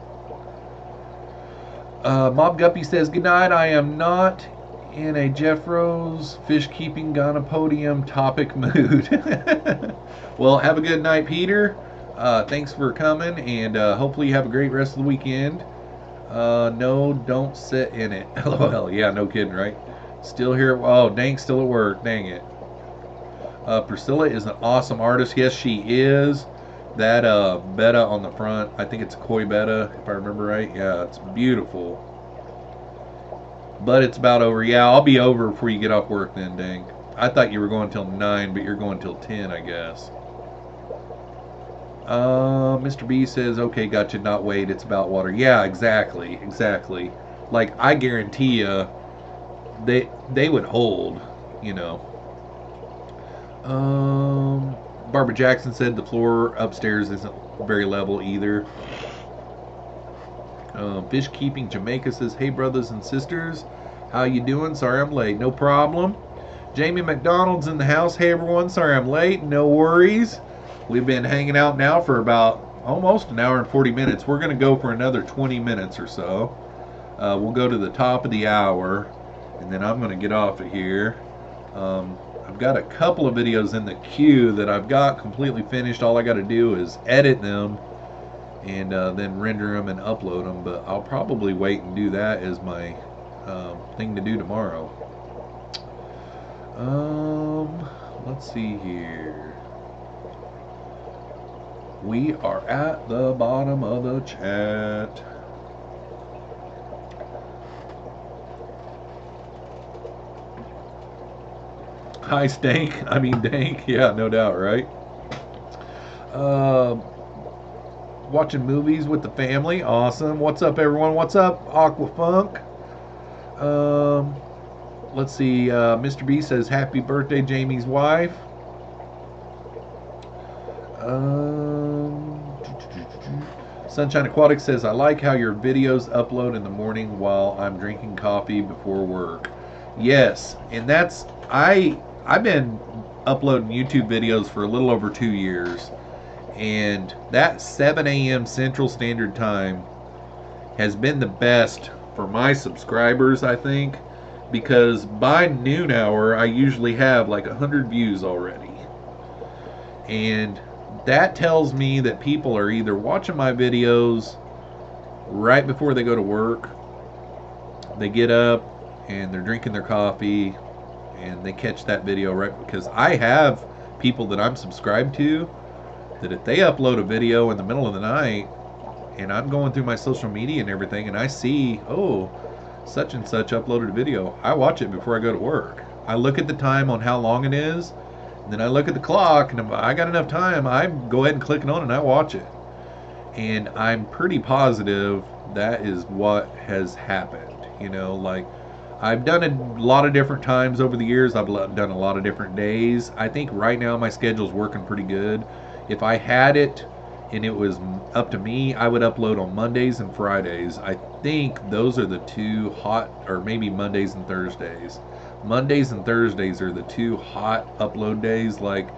Mob Guppy says, good night. I am not in a Jeffroz FishKeeping Podium topic mood. Well, have a good night, Peter. Thanks for coming, and hopefully you have a great rest of the weekend. No, don't sit in it. LOL. Yeah, no kidding, right? Still here. Oh, dang, still at work. Dang it. Priscilla is an awesome artist. Yes, she is. That betta on the front, I think it's a koi betta, if I remember right. Yeah, it's beautiful. But it's about over. Yeah, I'll be over before you get off work then, dang. I thought you were going till 9, but you're going till 10, I guess. Mr. B says, okay, gotcha, not wait, it's about water. Yeah, exactly, exactly. Like, I guarantee you, they would hold, you know. Barbara Jackson said the floor upstairs isn't very level either. Fish Keeping Jamaica says, hey brothers and sisters, how you doing? Sorry I'm late. No problem. Jamie McDonald's in the house. Hey everyone, sorry I'm late. No worries. We've been hanging out now for about almost an hour and 40 minutes. We're going to go for another 20 minutes or so. We'll go to the top of the hour, and then I'm going to get off of here. I've got a couple of videos in the queue that I've got completely finished. All I got to do is edit them and then render them and upload them, but I'll probably wait and do that as my thing to do tomorrow. Let's see here. We are at the bottom of the chat. Hi, Stank. I mean, Dank. Yeah, no doubt, right? Watching movies with the family. Awesome. What's up, everyone? What's up, Aquafunk? Let's see. Mr. B says, happy birthday, Jamie's wife. Sunshine Aquatic says, I like how your videos upload in the morning while I'm drinking coffee before work. Yes, and that's, I've been uploading YouTube videos for a little over 2 years, and that 7 a.m. Central Standard Time has been the best for my subscribers, I think, because by noon hour I usually have like 100 views already, and that tells me that people are either watching my videos right before they go to work, they get up and they're drinking their coffee and they catch that video right, because I have people that I'm subscribed to that if they upload a video in the middle of the night and I'm going through my social media and everything and I see, oh, such and such uploaded a video, I watch it before I go to work. I look at the time on how long it is, and then I look at the clock, and if I got enough time, I go ahead and click it on and I watch it. And I'm pretty positive that is what has happened. You know, like, I've done it a lot of different times over the years. I've done a lot of different days. I think right now my schedule's working pretty good. If I had it and it was up to me, I would upload on Mondays and Fridays. I think those are the two hot, or maybe Mondays and Thursdays. Mondays and Thursdays are the two hot upload days. Like,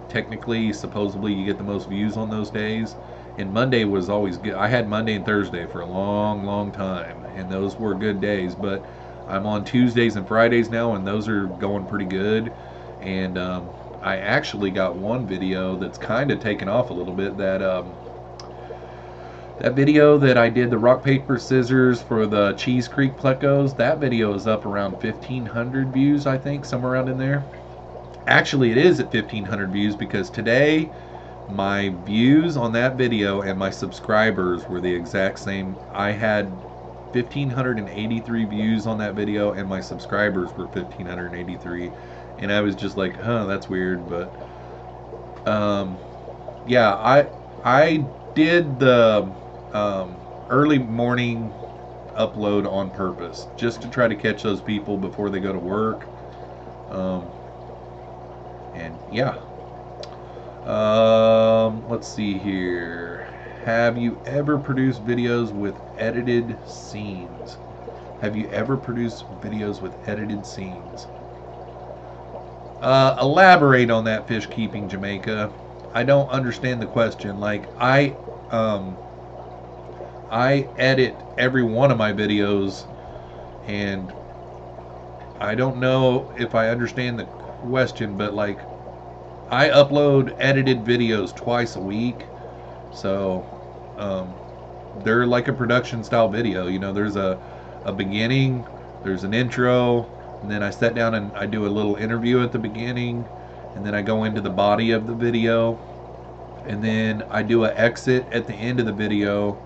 technically, supposedly, you get the most views on those days. And Monday was always good. I had Monday and Thursday for a long, long time, and those were good days. But I'm on Tuesdays and Fridays now, and those are going pretty good. And I actually got one video that's kind of taken off a little bit. That video that I did, the rock, paper, scissors for the Cheese Creek plecos, that video is up around 1,500 views, I think, somewhere around in there. Actually, it is at 1,500 views because today my views on that video and my subscribers were the exact same. I had 1,583 views on that video, and my subscribers were 1,583, and I was just like, huh, that's weird. But yeah, I did the early morning upload on purpose, just to try to catch those people before they go to work. And yeah, let's see here. Have you ever produced videos with edited scenes? Have you ever produced videos with edited scenes? Elaborate on that, Fish Keeping Jamaica. I don't understand the question. Like, I edit every one of my videos, and I don't know if I understand the question, but like, I upload edited videos twice a week. So they're like a production style video. You know, there's a beginning, there's an intro, and then I sit down and I do a little interview at the beginning, and then I go into the body of the video, and then I do an exit at the end of the video,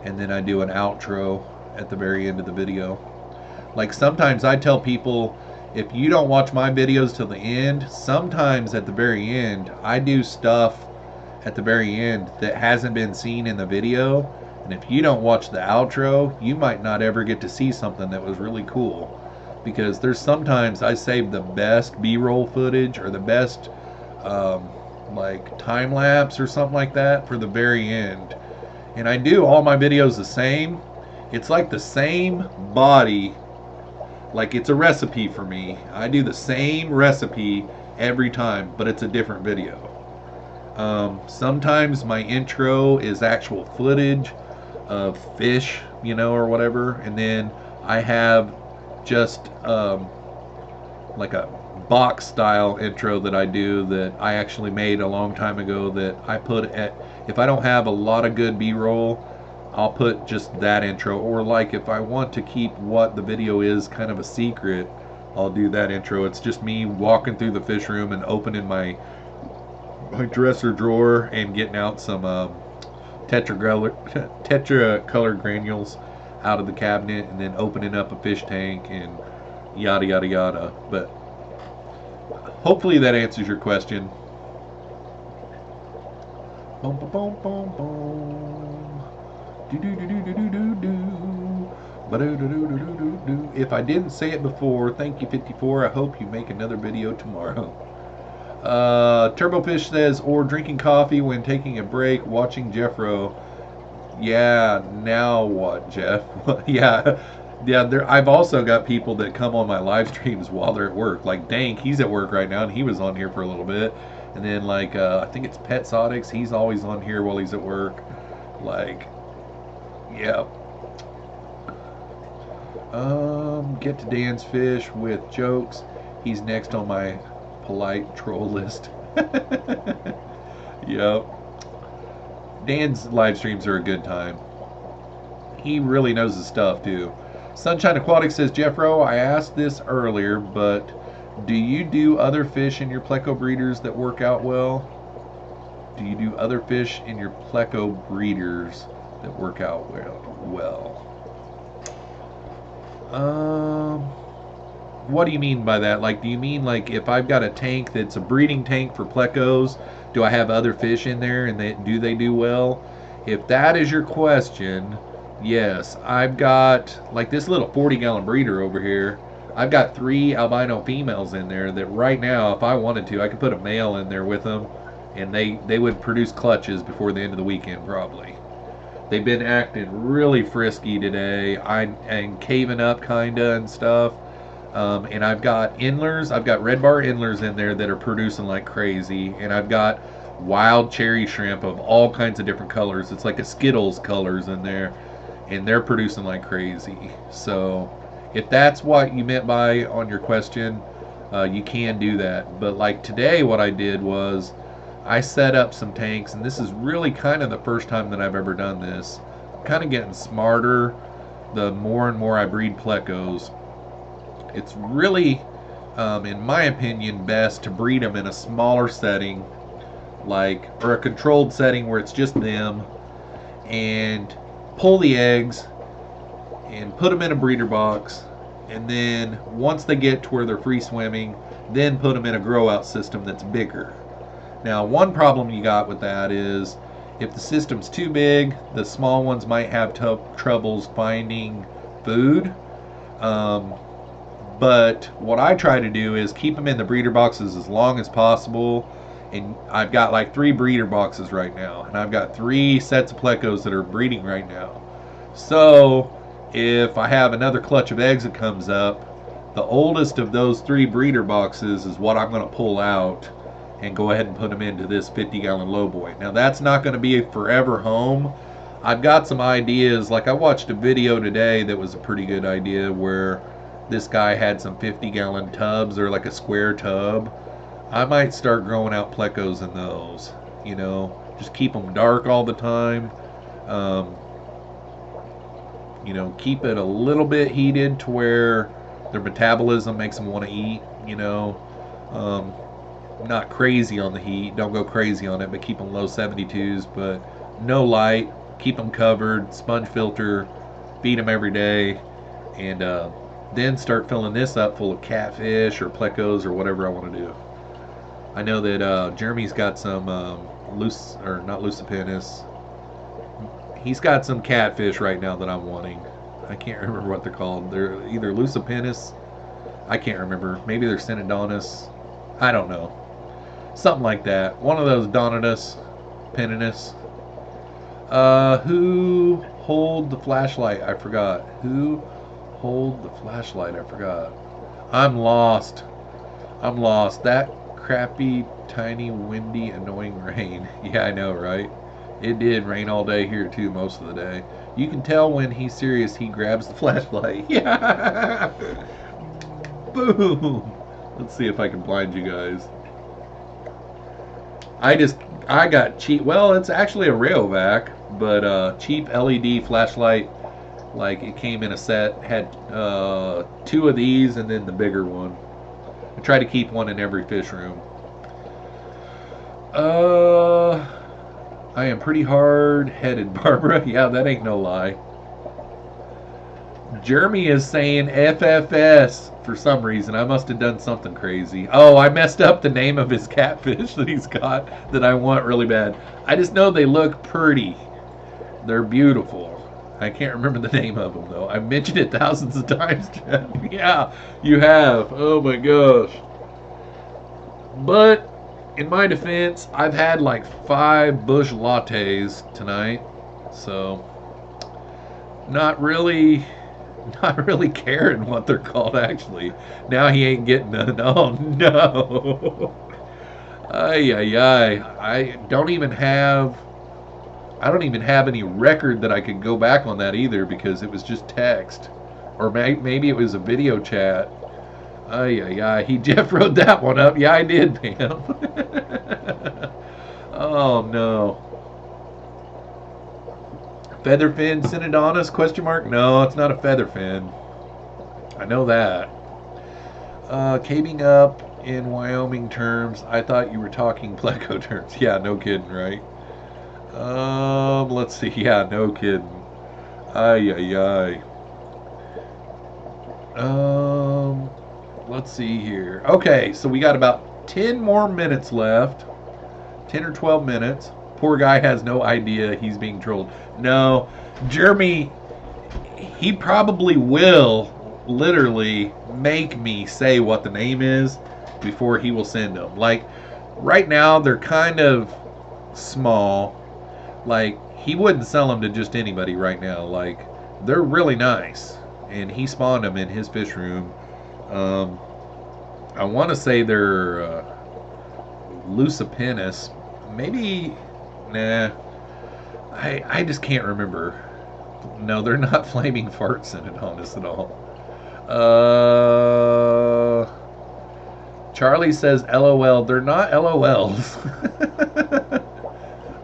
and then I do an outro at the very end of the video. Like, sometimes I tell people, if you don't watch my videos till the end, sometimes at the very end I do stuff at the very end that hasn't been seen in the video, and if you don't watch the outro, you might not ever get to see something that was really cool. Because there's sometimes I save the best B-roll footage or the best like time lapse or something like that for the very end. And I do all my videos the same. It's like the same body, like it's a recipe for me. I do the same recipe every time, but it's a different video. Sometimes my intro is actual footage of fish, you know, or whatever, and then I have just like a box style intro that I do that I actually made a long time ago that I put at, if I don't have a lot of good B-roll, I'll put just that intro. Or like if I want to keep what the video is kind of a secret, I'll do that intro. It's just me walking through the fish room and opening my dresser drawer and getting out some tetra-colored granules out of the cabinet, and then opening up a fish tank and yada yada yada. But hopefully that answers your question. Boom, boom, boom, boom, boom. Do do do do do do do do. Ba-do-do-do-do-do-do. If I didn't say it before, thank you 54. I hope you make another video tomorrow. Turbofish says, or drinking coffee when taking a break, watching Jeffro. Yeah, now what, Jeff? yeah, I've also got people that come on my live streams while they're at work. Like Dank, he's at work right now, and he was on here for a little bit. And then like I think it's Pet Sodix, he's always on here while he's at work. Like, yeah. Get to Dan's fish with jokes. He's next on my polite troll list. Yep. Dan's live streams are a good time. He really knows his stuff too. Sunshine Aquatic says, Jeffro, I asked this earlier, but do you do other fish in your pleco breeders that work out well? Do you do other fish in your pleco breeders that work out well? What do you mean by that? Like, do you mean like if I've got a tank that's a breeding tank for plecos, do I have other fish in there and do they do well? If that is your question, Yes, I've got like this little 40-gallon breeder over here. I've got 3 albino females in there that right now, if I wanted to, I could put a male in there with them, and they would produce clutches before the end of the weekend probably. They've been acting really frisky today. And caving up kinda and stuff. And I've got endlers. I've got red bar endlers in there that are producing like crazy, and I've got wild cherry shrimp of all kinds of different colors. It's like a Skittles colors in there, and they're producing like crazy. So if that's what you meant by on your question, you can do that. But like today, what I did was I set up some tanks, and this is really kind of the first time that I've ever done this. I'm kind of getting smarter the more and more I breed plecos. It's really, in my opinion, best to breed them in a smaller setting, like, or a controlled setting where it's just them, and pull the eggs and put them in a breeder box, and then once they get to where they're free swimming, then put them in a grow out system that's bigger. Now, one problem you got with that is if the system's too big, the small ones might have troubles finding food. But what I try to do is keep them in the breeder boxes as long as possible. And I've got like 3 breeder boxes right now, and I've got 3 sets of plecos that are breeding right now. So if I have another clutch of eggs that comes up, the oldest of those 3 breeder boxes is what I'm going to pull out and go ahead and put them into this 50-gallon lowboy. Now that's not going to be a forever home. I've got some ideas. Like I watched a video today that was a pretty good idea where this guy had some 50-gallon tubs, or like a square tub. I might start growing out plecos in those. You know, just keep them dark all the time. You know, keep it a little bit heated to where their metabolism makes them want to eat. You know, not crazy on the heat. Don't go crazy on it, but keep them low 72s. But no light. Keep them covered. Sponge filter. Feed them every day, and then start filling this up full of catfish or plecos or whatever I want to do. I know that Jeremy's got some not lucipennis. He's got some catfish right now that I'm wanting. I can't remember what they're called. They're either lucipennis. I can't remember. Maybe they're Synodontis. I don't know. Something like that. One of those Donatus, Peninus. Who hold the flashlight? I forgot. Who hold the flashlight? I forgot. I'm lost. I'm lost. That crappy, tiny, windy, annoying rain. Yeah, I know, right? It did rain all day here too, most of the day. You can tell when he's serious. He grabs the flashlight. Yeah. Boom. Let's see if I can blind you guys. I got cheap. Well, it's actually a Rayovac, but cheap LED flashlight. Like it came in a set. Had 2 of these and then the bigger one. I try to keep one in every fish room. I am pretty hard-headed, Barbara. Yeah, that ain't no lie. Jeremy is saying FFS for some reason. I must have done something crazy. Oh, I messed up the name of his catfish that he's got that I want really bad. I just know they look pretty. They're beautiful. I can't remember the name of them, though. I've mentioned it thousands of times, Jeff. Yeah, you have. Oh, my gosh. But in my defense, I've had like 5 bush lattes tonight. So, not really caring what they're called, actually. Now he ain't getting none. Oh, no. Ay, ay, ay. I don't even have any record that I could go back on that either, because it was just text. Or maybe it was a video chat. Ay, ay, ay. Jeff wrote that one up. Yeah, I did, Pam. Oh, no. Featherfin Synodontis, question mark? No, it's not a featherfin. I know that. Caving up in Wyoming terms. I thought you were talking pleco terms. Yeah, no kidding, right? Let's see. Yeah, no kidding. Ay, ay, ay. Let's see here. Okay, so we got about 10 more minutes left. 10 or 12 minutes. Poor guy has no idea he's being trolled. No, Jeremy, he probably will literally make me say what the name is before he will send them. Like, right now, they're kind of small. Like, he wouldn't sell them to just anybody right now. Like, they're really nice. And he spawned them in his fish room. I want to say they're Lucipennis. Maybe, nah. I just can't remember. No, they're not flaming fart Synodontis at all. Charlie says LOL. They're not LOLs.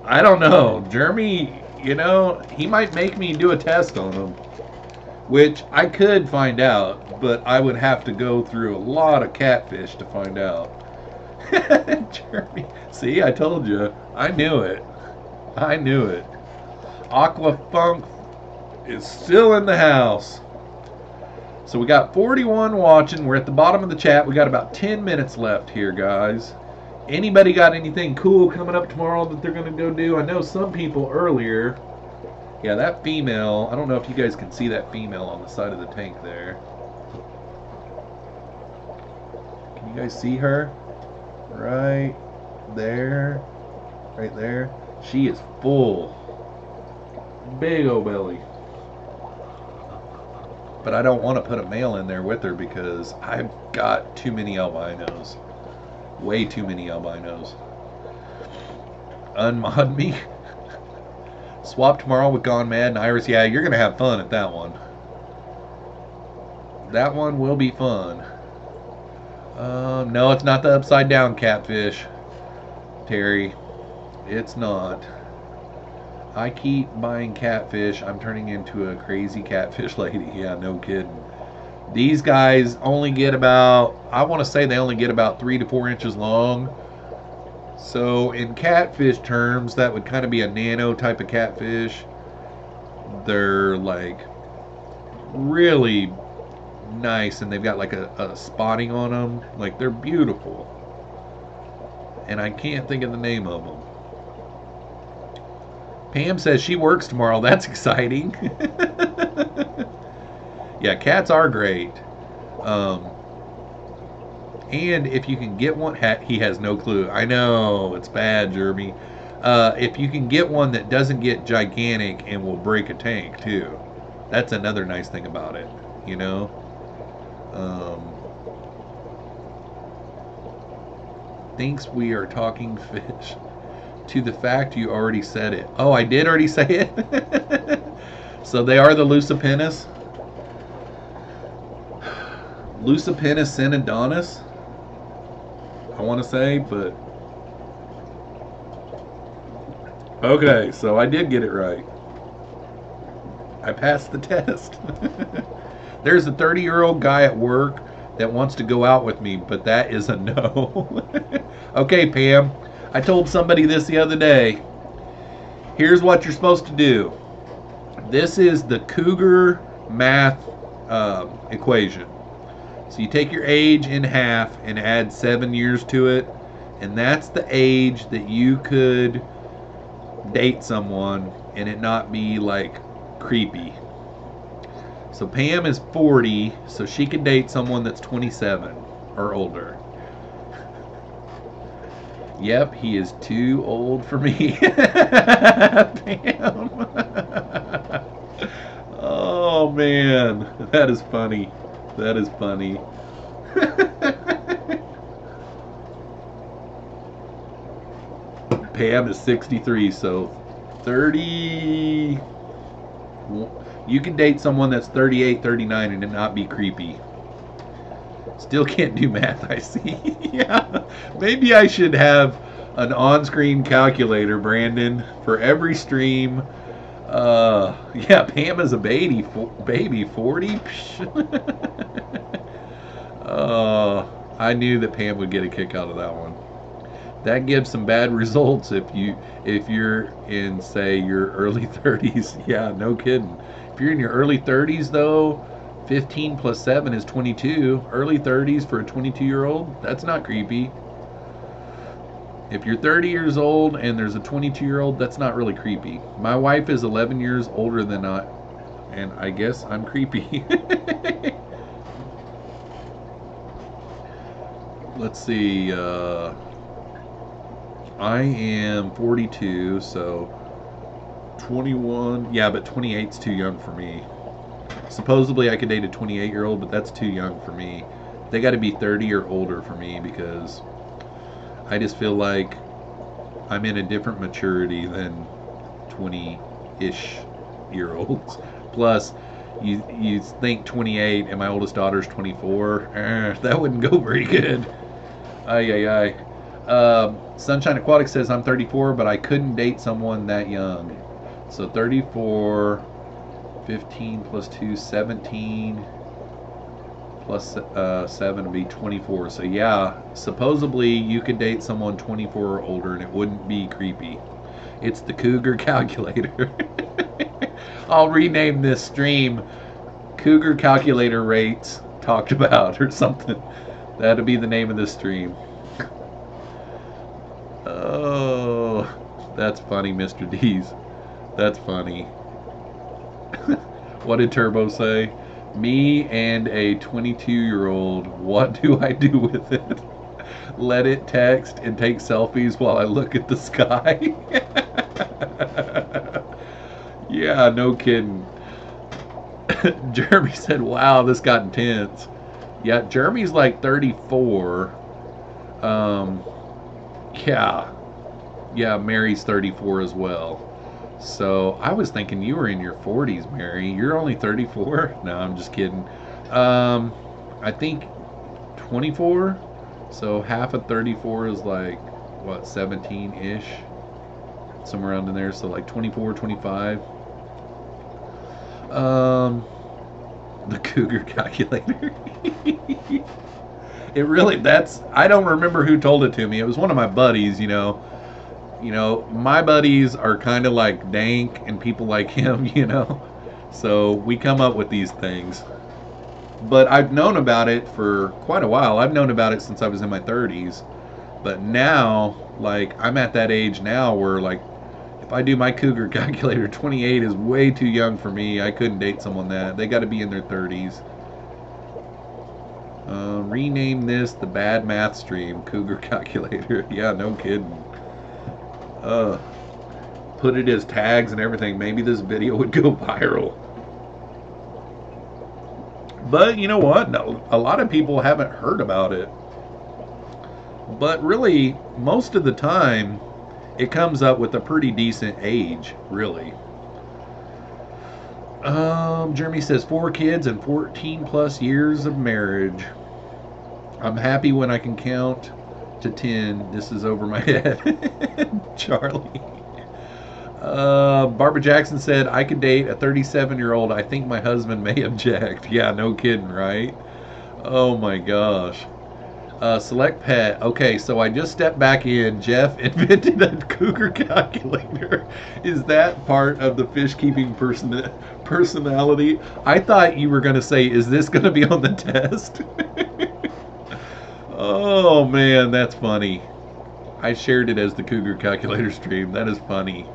I don't know. Jeremy, you know, he might make me do a test on them. Which I could find out, but I would have to go through a lot of catfish to find out. Jeremy, see, I told you. I knew it. I knew it. Aqua Funk is still in the house. So we got 41 watching. We're at the bottom of the chat. We got about 10 minutes left here, guys. Anybody got anything cool coming up tomorrow that they're going to go do? I know some people earlier. Yeah, that female, I don't know if you guys can see that female on the side of the tank there. Can you guys see her? Right there. Right there. She is full. Big old belly. But I don't want to put a male in there with her because I've got too many albinos. Way too many albinos. Unmod me. Swap tomorrow with Gone Mad and Iris. Yeah, you're going to have fun at that one. That one will be fun. No, it's not the upside down catfish, Terry. It's not. I keep buying catfish. I'm turning into a crazy catfish lady. Yeah, no kidding. These guys only get about, I want to say they only get about 3 to 4 inches long. So in catfish terms, that would kind of be a nano type of catfish. They're like really nice, and they've got like a spotting on them. Like, they're beautiful. And I can't think of the name of them. Pam says she works tomorrow. That's exciting. Yeah, cats are great. And if you can get one, he has no clue. I know, it's bad, Jeremy. If you can get one that doesn't get gigantic and will break a tank, too. That's another nice thing about it, you know? Thinks we are talking fish. To the fact you already said it. Oh, I did already say it? So they are the Lucipennis. Lucipennis Synodontis, I want to say, but okay, so I did get it right. I passed the test. There's a 30-year-old guy at work that wants to go out with me, but that is a no. Okay, Pam, I told somebody this the other day. Here's what you're supposed to do. This is the Cougar math equation. So you take your age in half and add 7 years to it, and that's the age that you could date someone and it not be like creepy. So Pam is 40, so she could date someone that's 27 or older. Yep, he is too old for me. Pam. Oh man, that is funny. That is funny. Pam is 63, so 30. You can date someone that's 38, 39 and it not be creepy. Still can't do math, I see. Yeah, maybe I should have an on-screen calculator, Brandon, for every stream. Yeah, Pam is a baby 40. I knew that Pam would get a kick out of that one. That gives some bad results if you're in, say, your early 30s. Yeah, no kidding. If you're in your early 30s though, 15 plus 7 is 22. Early 30s for a 22-year-old, that's not creepy. If you're 30 years old and there's a 22-year-old, that's not really creepy. My wife is 11 years older than I, and I guess I'm creepy. Let's see. I am 42, so 21. Yeah, but 28's too young for me. Supposedly I could date a 28-year-old, but that's too young for me. They got to be 30 or older for me, because I just feel like I'm in a different maturity than 20-ish year olds. Plus, you think 28 and my oldest daughter's 24. That wouldn't go very good. Ay, ay, ay. Sunshine Aquatic says, I'm 34, but I couldn't date someone that young. So 34, 15 plus 2, 17, plus 7 would be 24. So yeah, supposedly you could date someone 24 or older and it wouldn't be creepy. It's the Cougar Calculator. I'll rename this stream Cougar Calculator Rates Talked About or something. That'll be the name of this stream. Oh, that's funny, Mr. D's. That's funny. What did Turbo say? Me and a 22-year-old, what do I do with it? Let it text and take selfies while I look at the sky? Yeah, no kidding. Jeremy said, wow, this got intense. Yeah, Jeremy's like 34. Yeah, Mary's 34 as well. So I was thinking you were in your 40s, Mary. You're only 34? No, I'm just kidding. I think 24. So half of 34 is like, what, 17-ish? Somewhere around in there. So like 24, 25. The Cougar Calculator. It really, I don't remember who told it to me. It was one of my buddies, you know. My buddies are kind of like Dank and people like him, you know. So we come up with these things. But I've known about it for quite a while. I've known about it since I was in my 30s. But now, like, I'm at that age now where, like, if I do my Cougar Calculator, 28 is way too young for me. I couldn't date someone that. They got to be in their 30s. Rename this the Bad Math Stream, Cougar Calculator. Yeah, no kidding. Put it as tags and everything. Maybe this video would go viral. But you know what? No, a lot of people haven't heard about it. But really, most of the time, it comes up with a pretty decent age, really. Jeremy says 4 kids and 14 plus years of marriage. I'm happy when I can count to 10. This is over my head. Charlie. Barbara Jackson said, I could date a 37-year-old. I think my husband may object. Yeah, no kidding, right? Oh my gosh. Select pet. Okay, so I just stepped back in. Jeff invented a Cougar Calculator. Is that part of the fish keeping personality? I thought you were going to say, is this going to be on the test? Oh man, that's funny. I shared it as the Cougar Calculator stream. That is funny.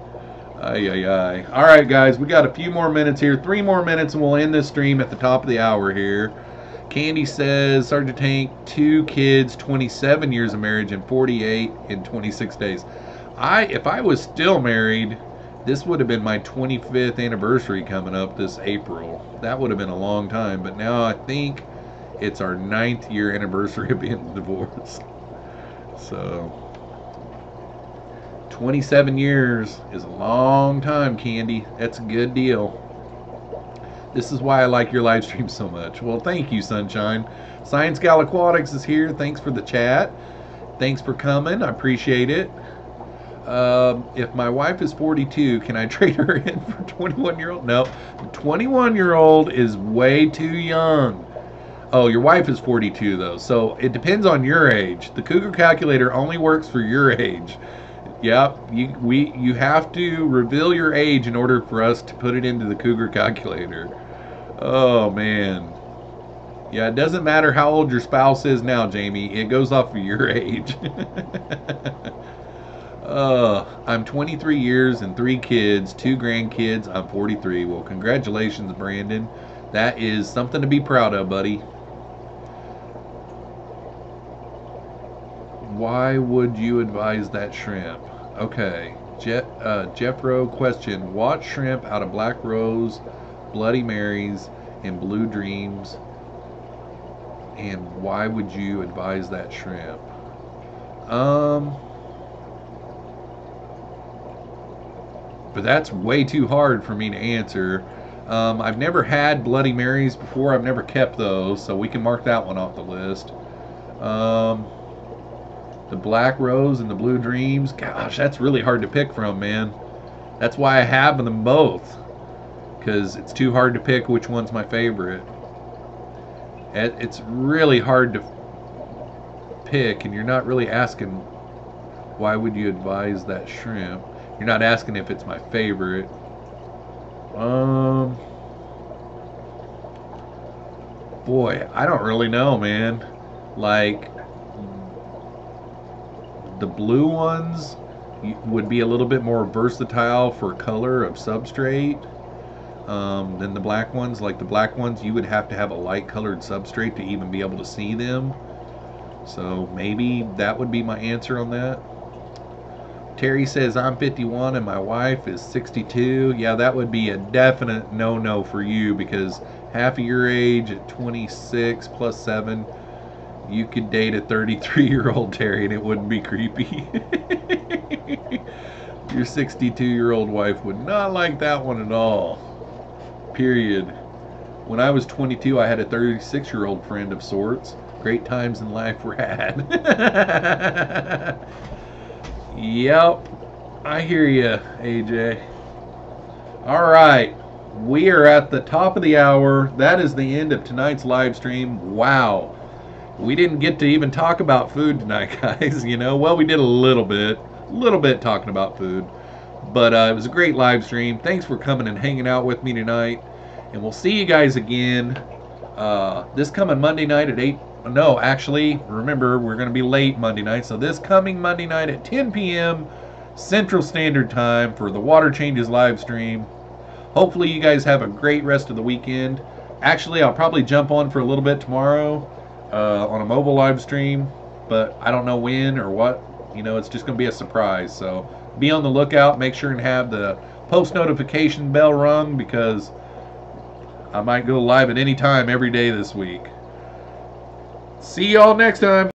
Ay, ay, ay. Alright guys, we got a few more minutes here. 3 more minutes and we'll end this stream at the top of the hour here. Candy says, Sergeant Tank, 2 kids, 27 years of marriage, and 48 in 26 days. If I was still married, this would have been my 25th anniversary coming up this April. That would have been a long time, but now I think it's our 9th year anniversary of being divorced. So 27 years is a long time, Candy. That's a good deal. This is why I like your live stream so much. Well, thank you, Sunshine. Science Gal Aquatics is here. Thanks for the chat. Thanks for coming. I appreciate it. If my wife is 42, can I trade her in for 21-year-old? No. 21-year-old is way too young. Oh, your wife is 42, though. So it depends on your age. The Cougar Calculator only works for your age. Yep, you have to reveal your age in order for us to put it into the Cougar Calculator. Oh, man. Yeah, it doesn't matter how old your spouse is now, Jamie. It goes off of your age. I'm 23 years and 3 kids, 2 grandkids. I'm 43. Well, congratulations, Brandon. That is something to be proud of, buddy. Why would you advise that shrimp? Okay. Jeffro question. What shrimp out of Black Rose, Bloody Marys, and Blue Dreams? And why would you advise that shrimp? But that's way too hard for me to answer. I've never had Bloody Marys before. I've never kept those, so we can mark that one off the list. The Black Rose and the Blue Dreams. Gosh, that's really hard to pick from, man. That's why I have them both, because it's too hard to pick which one's my favorite. It's really hard to pick, and you're not really asking why would you advise that shrimp. You're not asking if it's my favorite. Boy, I don't really know, man. Like, the blue ones would be a little bit more versatile for color of substrate than the black ones. Like the black ones, you would have to have a light colored substrate to even be able to see them. So maybe that would be my answer on that. Terry says, I'm 51 and my wife is 62. Yeah, that would be a definite no-no for you, because half of your age at 26 plus 7, you could date a 33-year-old Terry and it wouldn't be creepy. Your 62-year-old wife would not like that one at all. Period. When I was 22, I had a 36-year-old friend of sorts. Great times in life were had. Yep, I hear you, AJ. All right, we are at the top of the hour. That is the end of tonight's live stream. Wow, we didn't get to even talk about food tonight, guys. You know, well, we did a little bit talking about food, but it was a great live stream. Thanks for coming and hanging out with me tonight, and we'll see you guys again this coming Monday night at 8. No, actually, remember, we're going to be late Monday night. So this coming Monday night at 10 p.m. Central Standard Time for the Water Changes live stream. Hopefully you guys have a great rest of the weekend. Actually, I'll probably jump on for a little bit tomorrow on a mobile live stream, but I don't know when or what. You know, it's just going to be a surprise. So be on the lookout. Make sure and have the post notification bell rung, because I might go live at any time every day this week. See y'all next time.